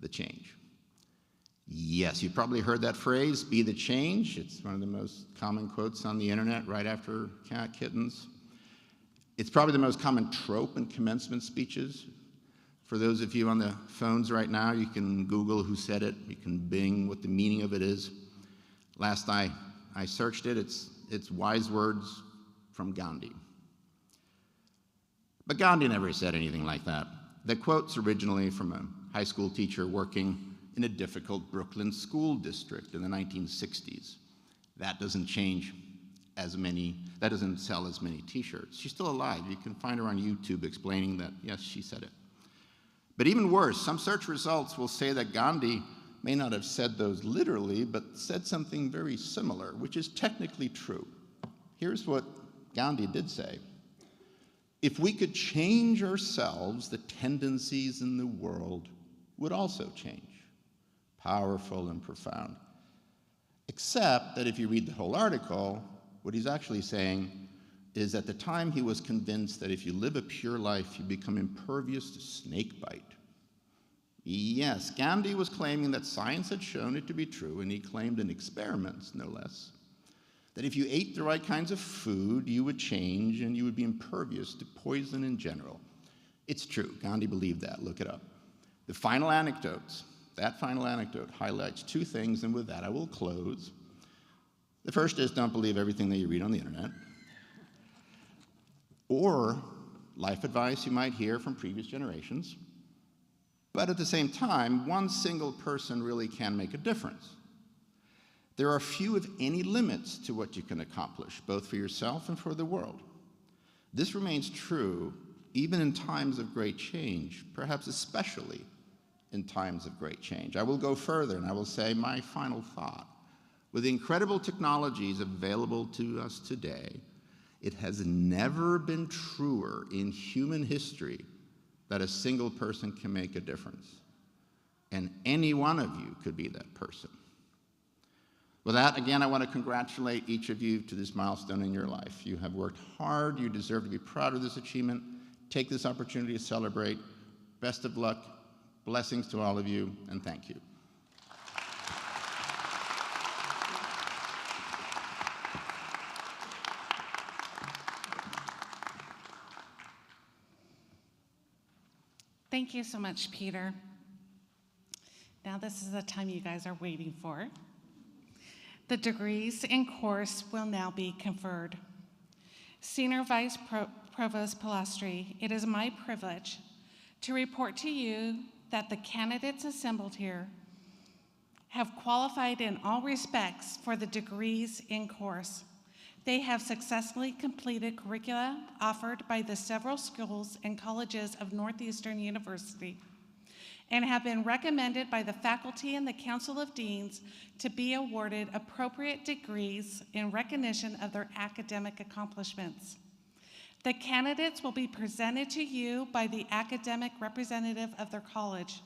the change. Yes, you've probably heard that phrase, be the change. It's one of the most common quotes on the internet right after cat kittens. It's probably the most common trope in commencement speeches. For those of you on the phones right now, you can Google who said it. You can Bing what the meaning of it is. Last I searched it, it's wise words from Gandhi. But Gandhi never said anything like that. The quote's originally from a high school teacher working in a difficult Brooklyn school district in the 1960s. That doesn't that doesn't sell as many t-shirts. She's still alive. You can find her on YouTube explaining that, yes, she said it. But even worse, some search results will say that Gandhi may not have said those literally, but said something very similar, which is technically true. Here's what Gandhi did say. If we could change ourselves, the tendencies in the world would also change. Powerful and profound. Except that if you read the whole article, what he's actually saying is at the time he was convinced that if you live a pure life, you become impervious to snake bite. Yes, Gandhi was claiming that science had shown it to be true, and he claimed in experiments, no less, that if you ate the right kinds of food, you would change and you would be impervious to poison in general. It's true, Gandhi believed that, look it up. The final anecdotes, that final anecdote highlights two things, and with that I will close. The first is don't believe everything that you read on the internet, or life advice you might hear from previous generations. But at the same time, one single person really can make a difference. There are few, if any, limits to what you can accomplish, both for yourself and for the world. This remains true even in times of great change, perhaps especially in times of great change. I will go further and I will say my final thought. With the incredible technologies available to us today, it has never been truer in human history that a single person can make a difference. And any one of you could be that person. With that, again, I want to congratulate each of you to this milestone in your life. You have worked hard. You deserve to be proud of this achievement. Take this opportunity to celebrate. Best of luck. Blessings to all of you, and thank you. Thank you so much, Peter. Now this is the time you guys are waiting for. The degrees in course will now be conferred. Senior Vice Provost Pilastri, it is my privilege to report to you that the candidates assembled here have qualified in all respects for the degrees in course. They have successfully completed curricula offered by the several schools and colleges of Northeastern University and have been recommended by the faculty and the Council of Deans to be awarded appropriate degrees in recognition of their academic accomplishments. The candidates will be presented to you by the academic representative of their college.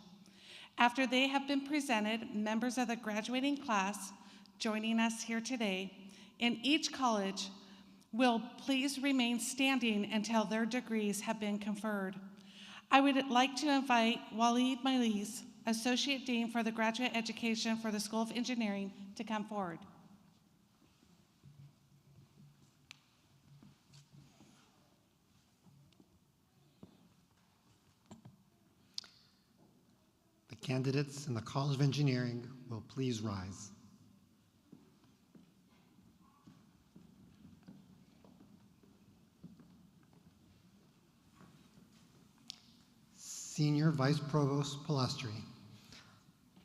After they have been presented, members of the graduating class joining us here today in each college will please remain standing until their degrees have been conferred. I would like to invite Waleed Maliz, Associate Dean for the Graduate Education for the School of Engineering, to come forward. The candidates in the College of Engineering will please rise. Senior Vice Provost Palastri.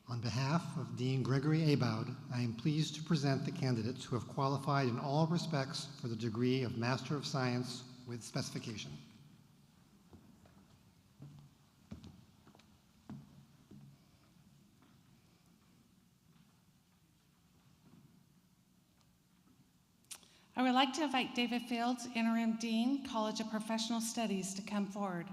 On behalf of Dean Gregory Aboud, I am pleased to present the candidates who have qualified in all respects for the degree of Master of Science with specification. I would like to invite David Fields, Interim Dean, College of Professional Studies, to come forward.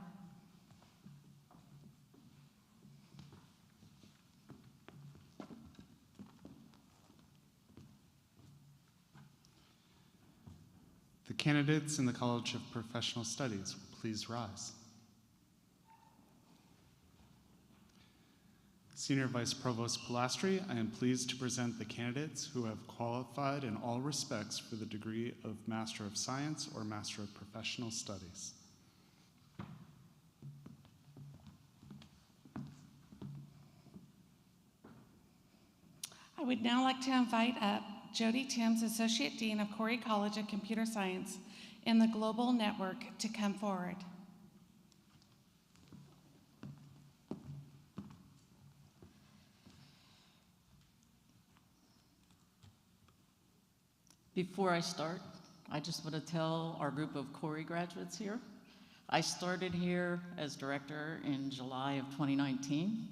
The candidates in the College of Professional Studies, please rise. Senior Vice Provost Palastri, I am pleased to present the candidates who have qualified in all respects for the degree of Master of Science or Master of Professional Studies. I would now like to invite up Jody Timms, Associate Dean of Corey College of Computer Science in the Global Network, to come forward. Before I start, I just want to tell our group of Corey graduates here, I started here as director in July of 2019.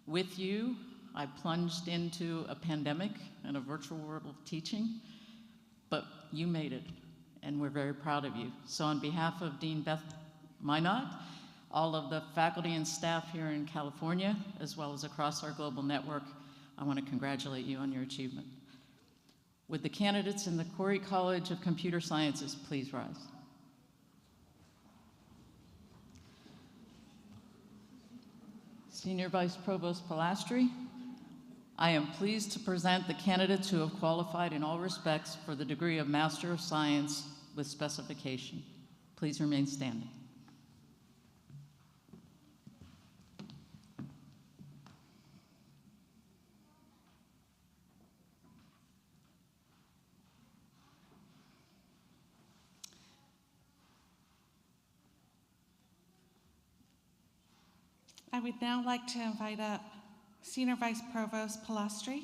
With you, I plunged into a pandemic and a virtual world of teaching, but you made it, and we're very proud of you. So on behalf of Dean Beth Minot, all of the faculty and staff here in California, as well as across our global network, I want to congratulate you on your achievement. Would the candidates in the Corey College of Computer Sciences please rise? Senior Vice Provost Palastri, I am pleased to present the candidates who have qualified in all respects for the degree of Master of Science with specification. Please remain standing. I would now like to invite up Senior Vice Provost Palastri.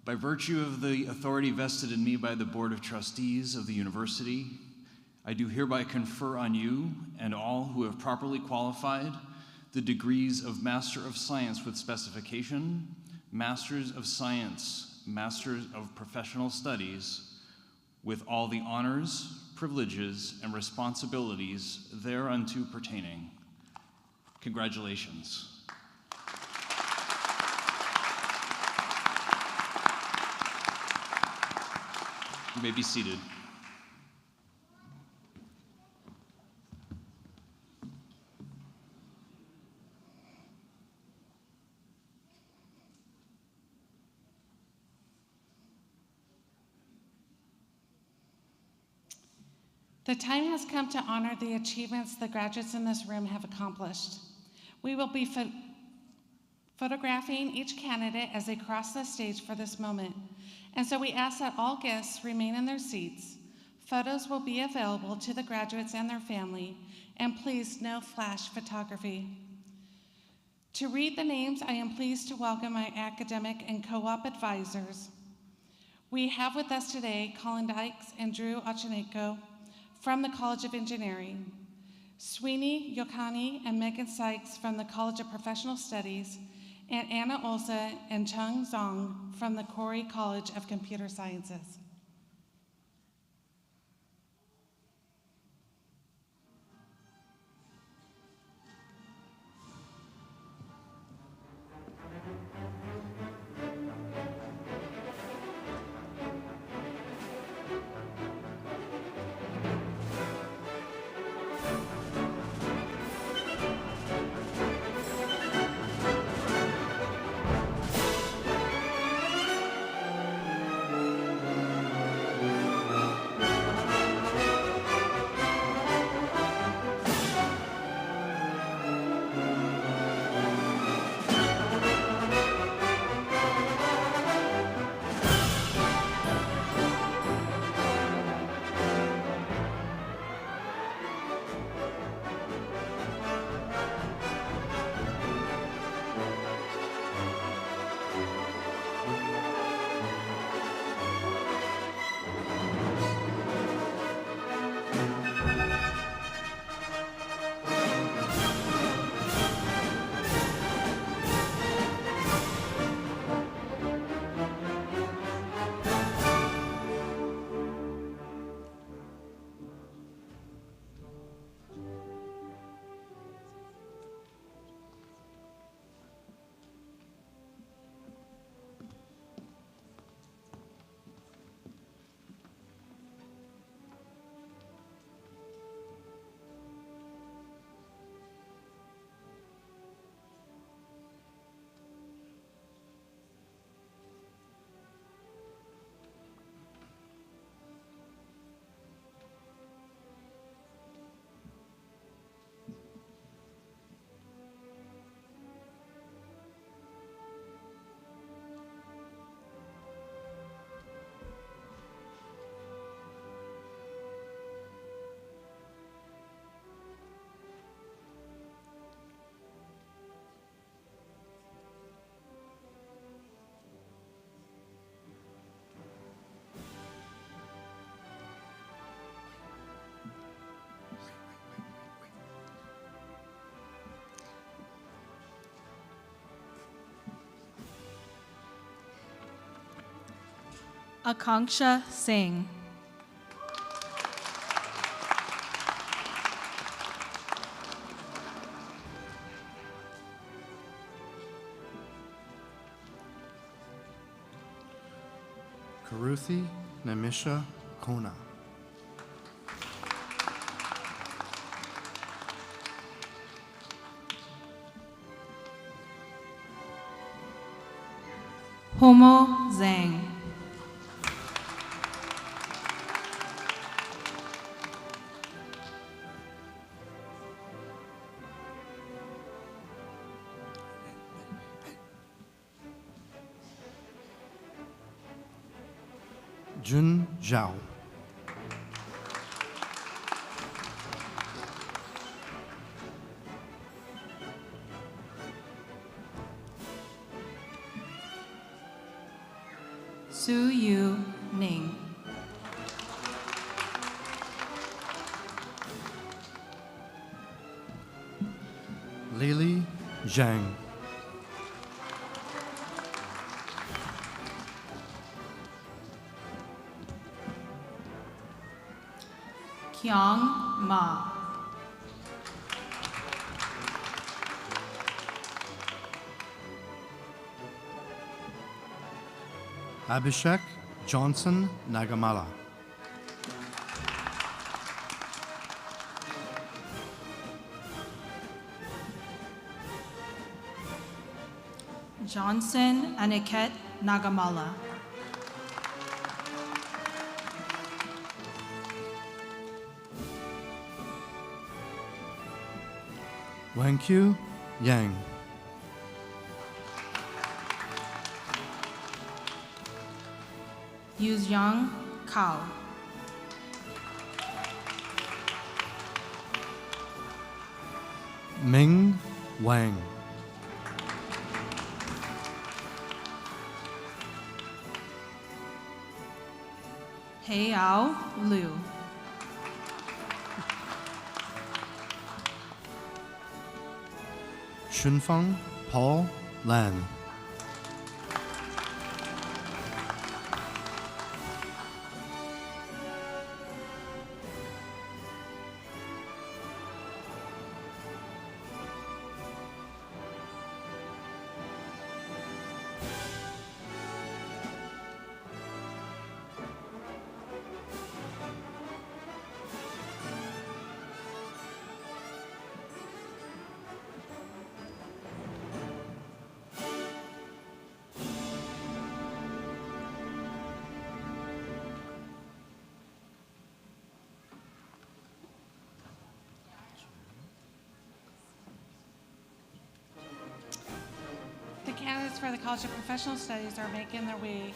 By virtue of the authority vested in me by the Board of Trustees of the university, I do hereby confer on you and all who have properly qualified the degrees of Master of Science with specification, Masters of Science, Masters of Professional Studies, with all the honors, privileges, and responsibilities thereunto pertaining. Congratulations. You may be seated. The time has come to honor the achievements the graduates in this room have accomplished. We will be photographing each candidate as they cross the stage for this moment. And so we ask that all guests remain in their seats. Photos will be available to the graduates and their family, and please, no flash photography. To read the names, I am pleased to welcome my academic and co-op advisors. We have with us today Colin Dykes and Drew Ocheneko from the College of Engineering, Sweeney Yokani and Megan Sykes from the College of Professional Studies, and Anna Olsa and Chung Zong from the Corey College of Computer Sciences. Akanksha Singh. Karuthi Namisha Kona. Homo Zhang. Jun Zhao. Su Yu Ning. Lili Zhang. Kyung Ma. Abhishek Johnson Nagamala. Johnson Aniket Nagamala. Wenkyu Yang. Yuzyang Kao. Ming Wang. Heiyao Liu. Shunfeng Paul Lan. The candidates for the College of Professional Studies are making their way.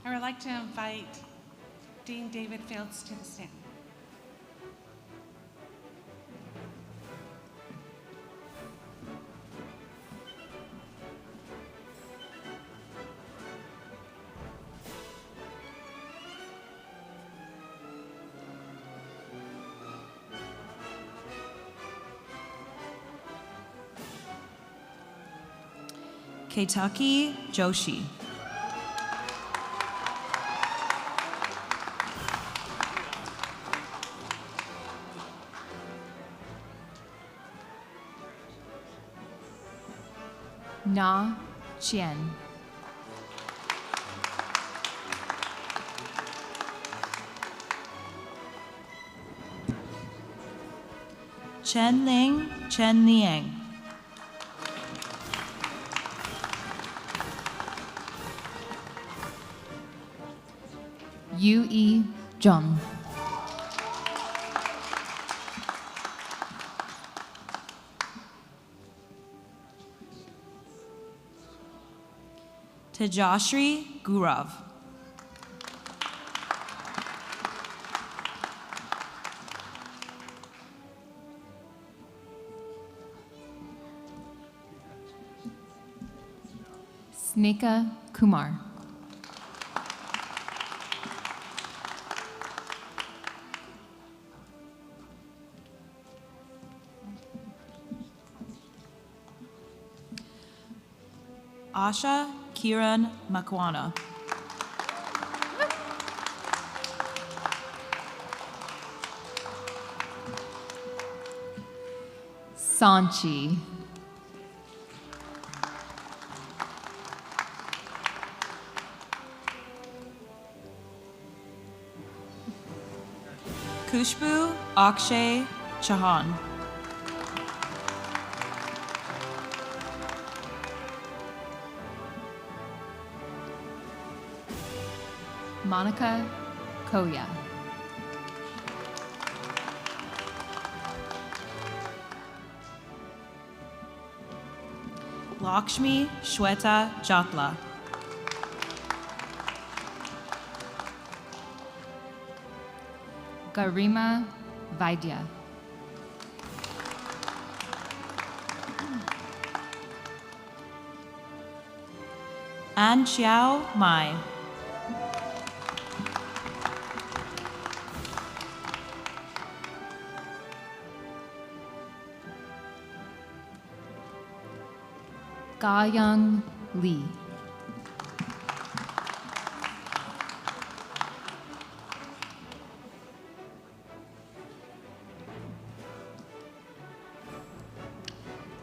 I would like to invite Dean David Fields to the stand. Keitaki Joshi. Na Chien. Chen Ling Chen Liang. Yu E. Jung. Tejashri Gurav. Snika Kumar. Asha Kiran Makwana. Sanchi. Kushbu Akshay Chauhan. Monica Koya. Lakshmi Shweta Jatla. Garima Vaidya. An Chiao Mai. Ga Young Lee.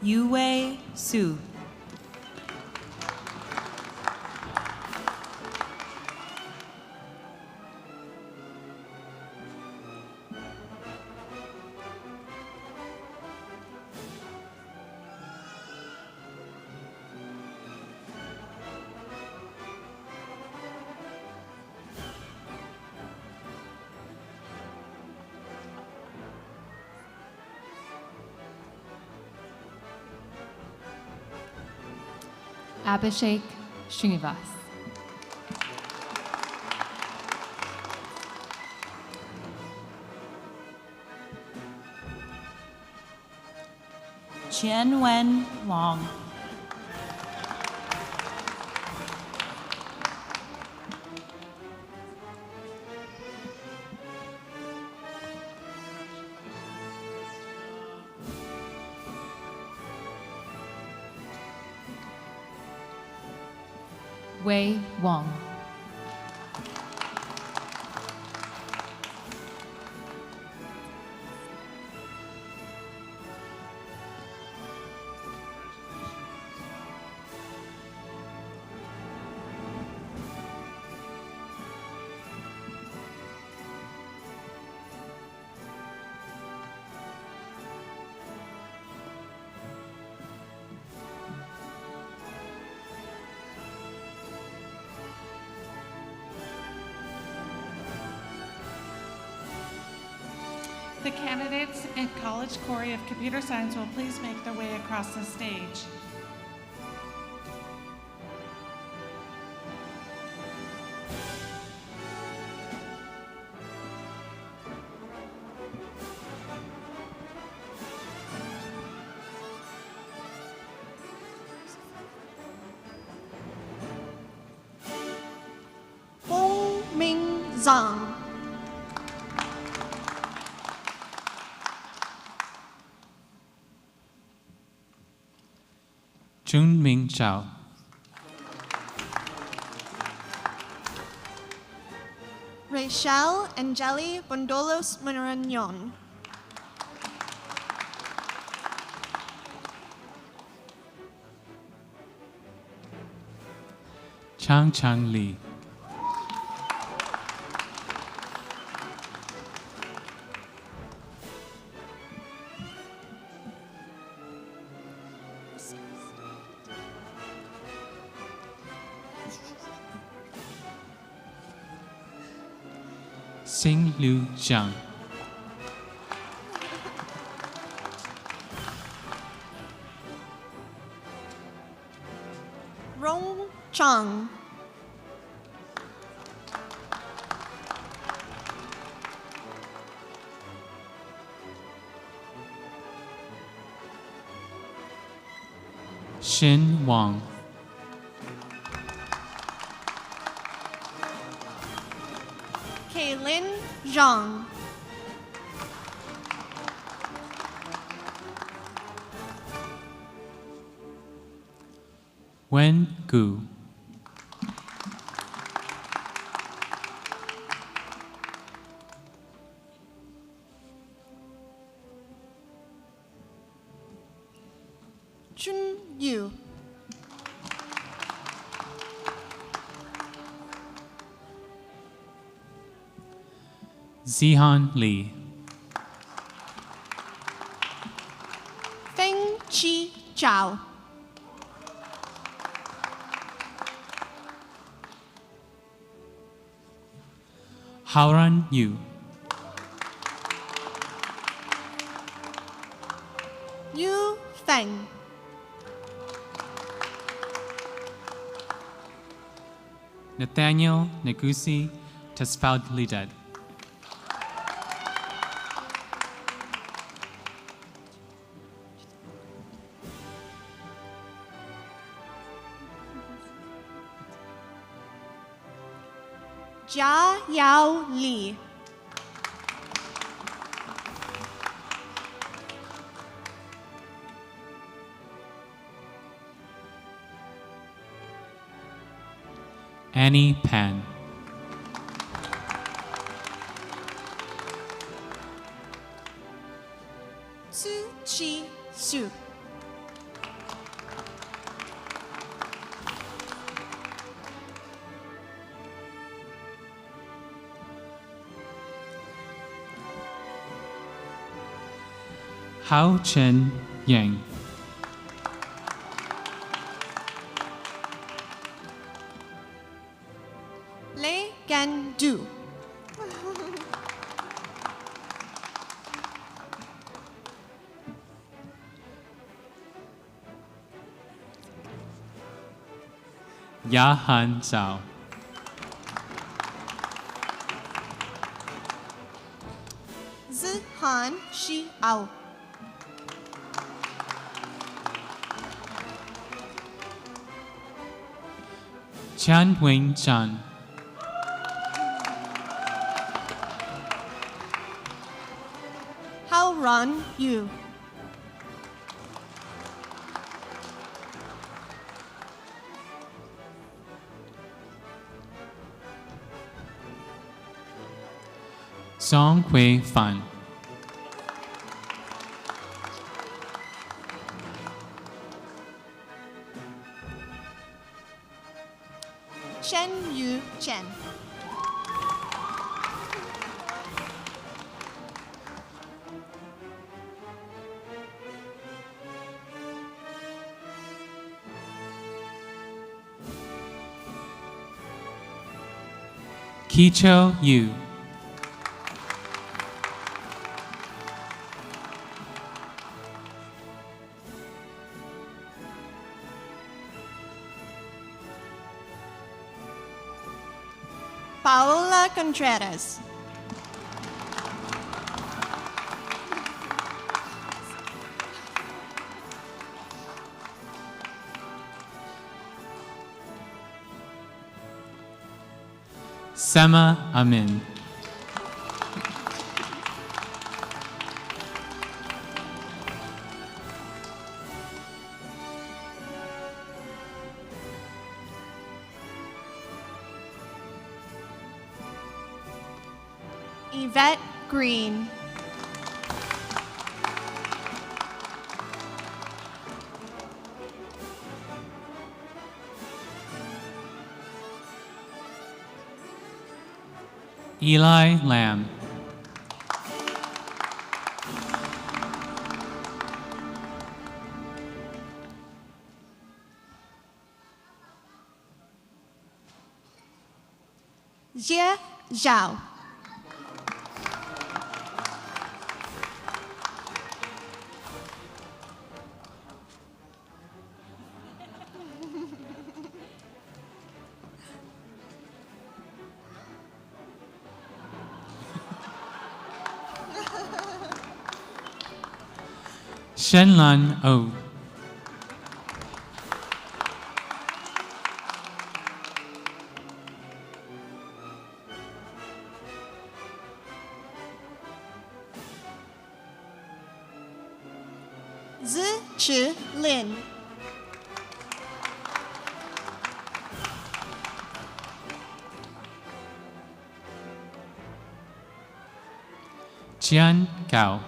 Yue Su. Abhishek Srinivas. Chen Wen Long. Wei Wong. The candidates in College Corey of Computer Science will please make their way across the stage. Feng Ming Zhang. Junming Zhao. Rachel Angeli Bondolos Marañón. Chang Chang Li. Xing Liu Zhang. Rong Chang. Xin Wang. Kaylin Zhang. Wen Gu. Chun Yu. Zihan Li. Feng Chi Zhao. Haoran Yu. Yu Feng. Nathaniel Negusi Tesfaldlidet. Jia Yao Li. Annie Pan. Su Chi Su. Hao Chen Yang. Lei Gan Du. Yahan Zhao. Zihan Shi Ao. Qian Wing Zhan. Hao Ran Yu. Song Hui Fan. Chen Yu Chen. Kicho Yu. Paola Contreras. Sema Amin. Yvette Green. Eli Lam. Jie Zhao. Shenlan O. Chi Lin. Jian Gao.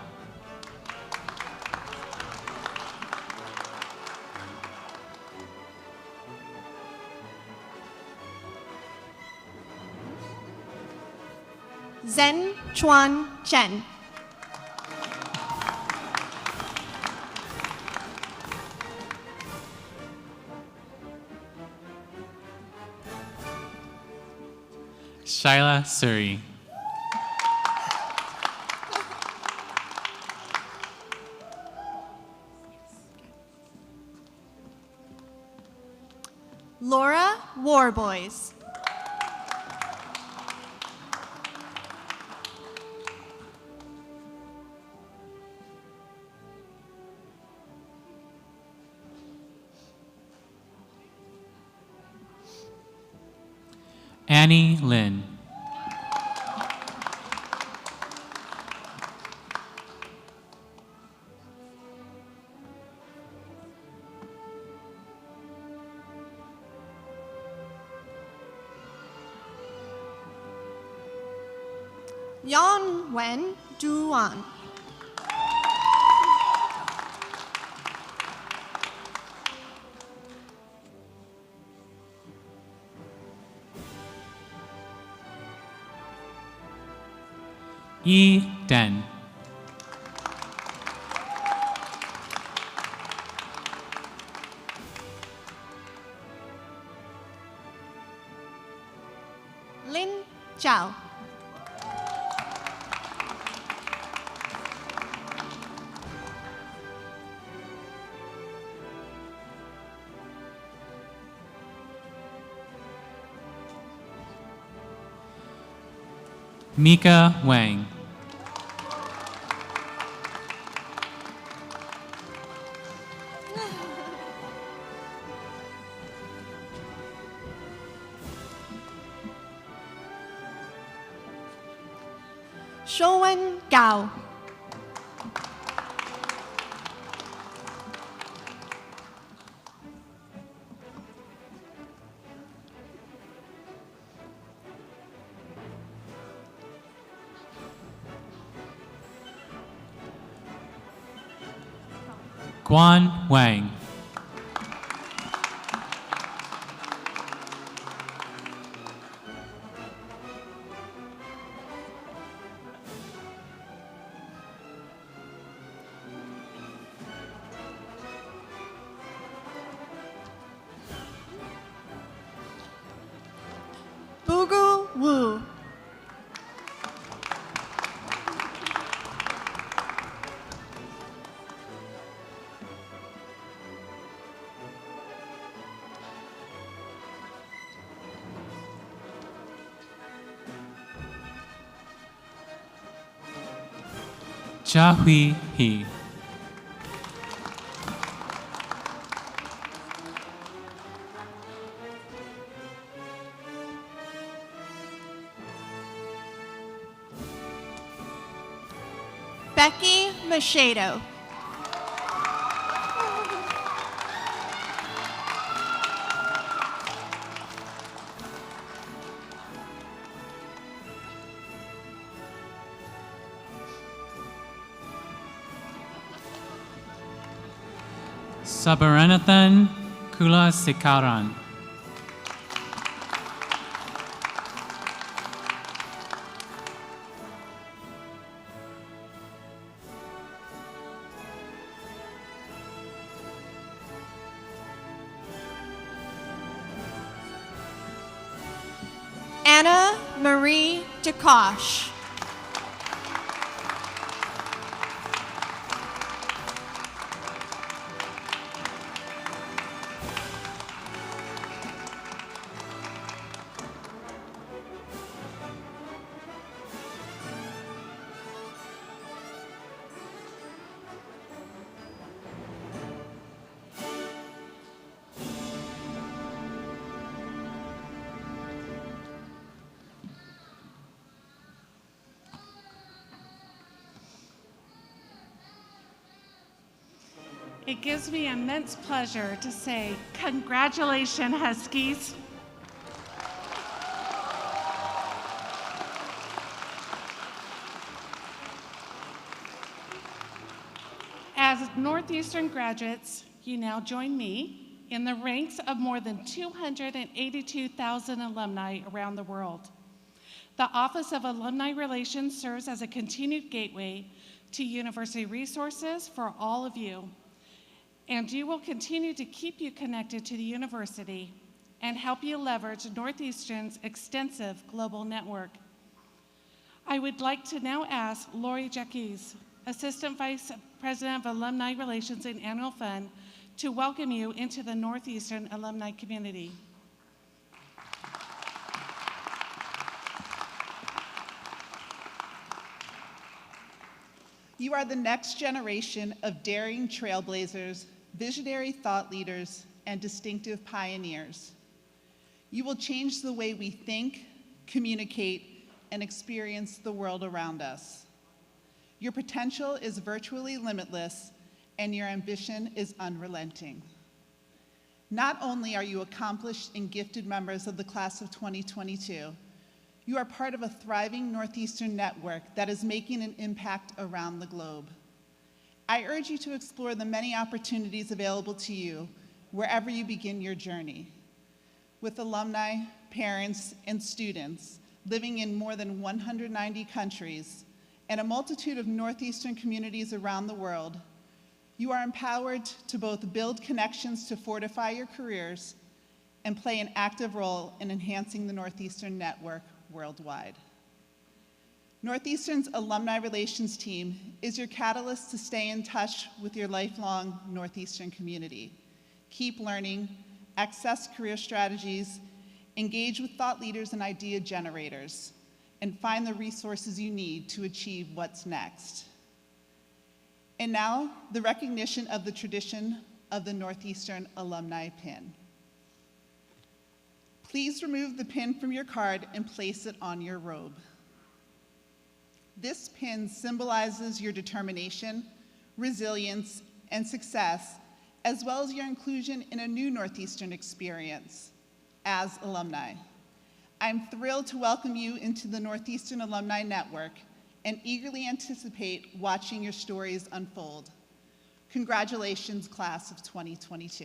Zhen Chuan Chen. Shaila Suri. Laura Warboys. Annie Lin. Yan Wen Duan. Yi Den. Lin Zhao. Mika Wang. Shouwen Gao. Guan Wang. Bugu Wu. Jia Hui He. Becky Machado. Sabaranathan Kula Sekaran. Anna Marie DeKosh. It gives me immense pleasure to say, congratulations, Huskies. As Northeastern graduates, you now join me in the ranks of more than 282,000 alumni around the world. The Office of Alumni Relations serves as a continued gateway to university resources for all of you, and you will continue to keep you connected to the university and help you leverage Northeastern's extensive global network. I would like to now ask Lori Jacques, Assistant Vice President of Alumni Relations and Annual Fund, to welcome you into the Northeastern alumni community. You are the next generation of daring trailblazers, visionary thought leaders, and distinctive pioneers. You will change the way we think, communicate, and experience the world around us. Your potential is virtually limitless, and your ambition is unrelenting. Not only are you accomplished and gifted members of the class of 2022, you are part of a thriving Northeastern network that is making an impact around the globe. I urge you to explore the many opportunities available to you wherever you begin your journey. With alumni, parents, and students living in more than 190 countries and a multitude of Northeastern communities around the world, you are empowered to both build connections to fortify your careers and play an active role in enhancing the Northeastern network worldwide. Northeastern's Alumni Relations team is your catalyst to stay in touch with your lifelong Northeastern community. Keep learning, access career strategies, engage with thought leaders and idea generators, and find the resources you need to achieve what's next. And now, the recognition of the tradition of the Northeastern Alumni Pin. Please remove the pin from your card and place it on your robe. This pin symbolizes your determination, resilience, and success, as well as your inclusion in a new Northeastern experience as alumni. I'm thrilled to welcome you into the Northeastern Alumni Network and eagerly anticipate watching your stories unfold. Congratulations, class of 2022.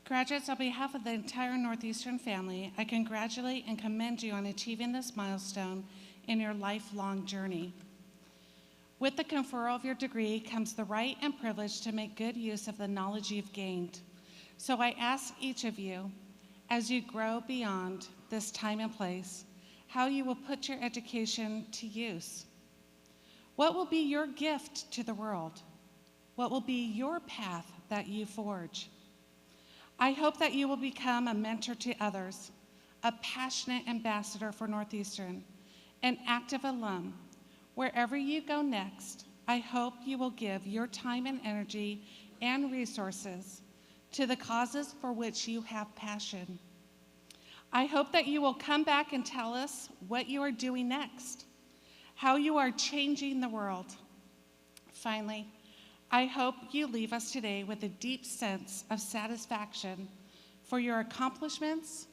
Graduates, on behalf of the entire Northeastern family, I congratulate and commend you on achieving this milestone in your lifelong journey. With the conferral of your degree comes the right and privilege to make good use of the knowledge you've gained. So I ask each of you, as you grow beyond this time and place, how you will put your education to use. What will be your gift to the world? What will be your path that you forge? I hope that you will become a mentor to others, a passionate ambassador for Northeastern, an active alum. Wherever you go next, I hope you will give your time and energy and resources to the causes for which you have passion. I hope that you will come back and tell us what you are doing next, how you are changing the world. Finally, I hope you leave us today with a deep sense of satisfaction for your accomplishments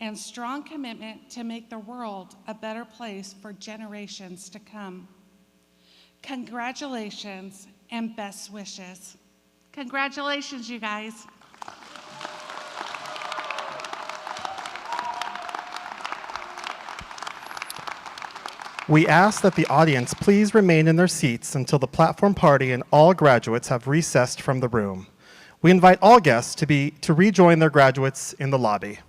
and strong commitment to make the world a better place for generations to come. Congratulations and best wishes. Congratulations, you guys. We ask that the audience please remain in their seats until the platform party and all graduates have recessed from the room. We invite all guests to rejoin their graduates in the lobby.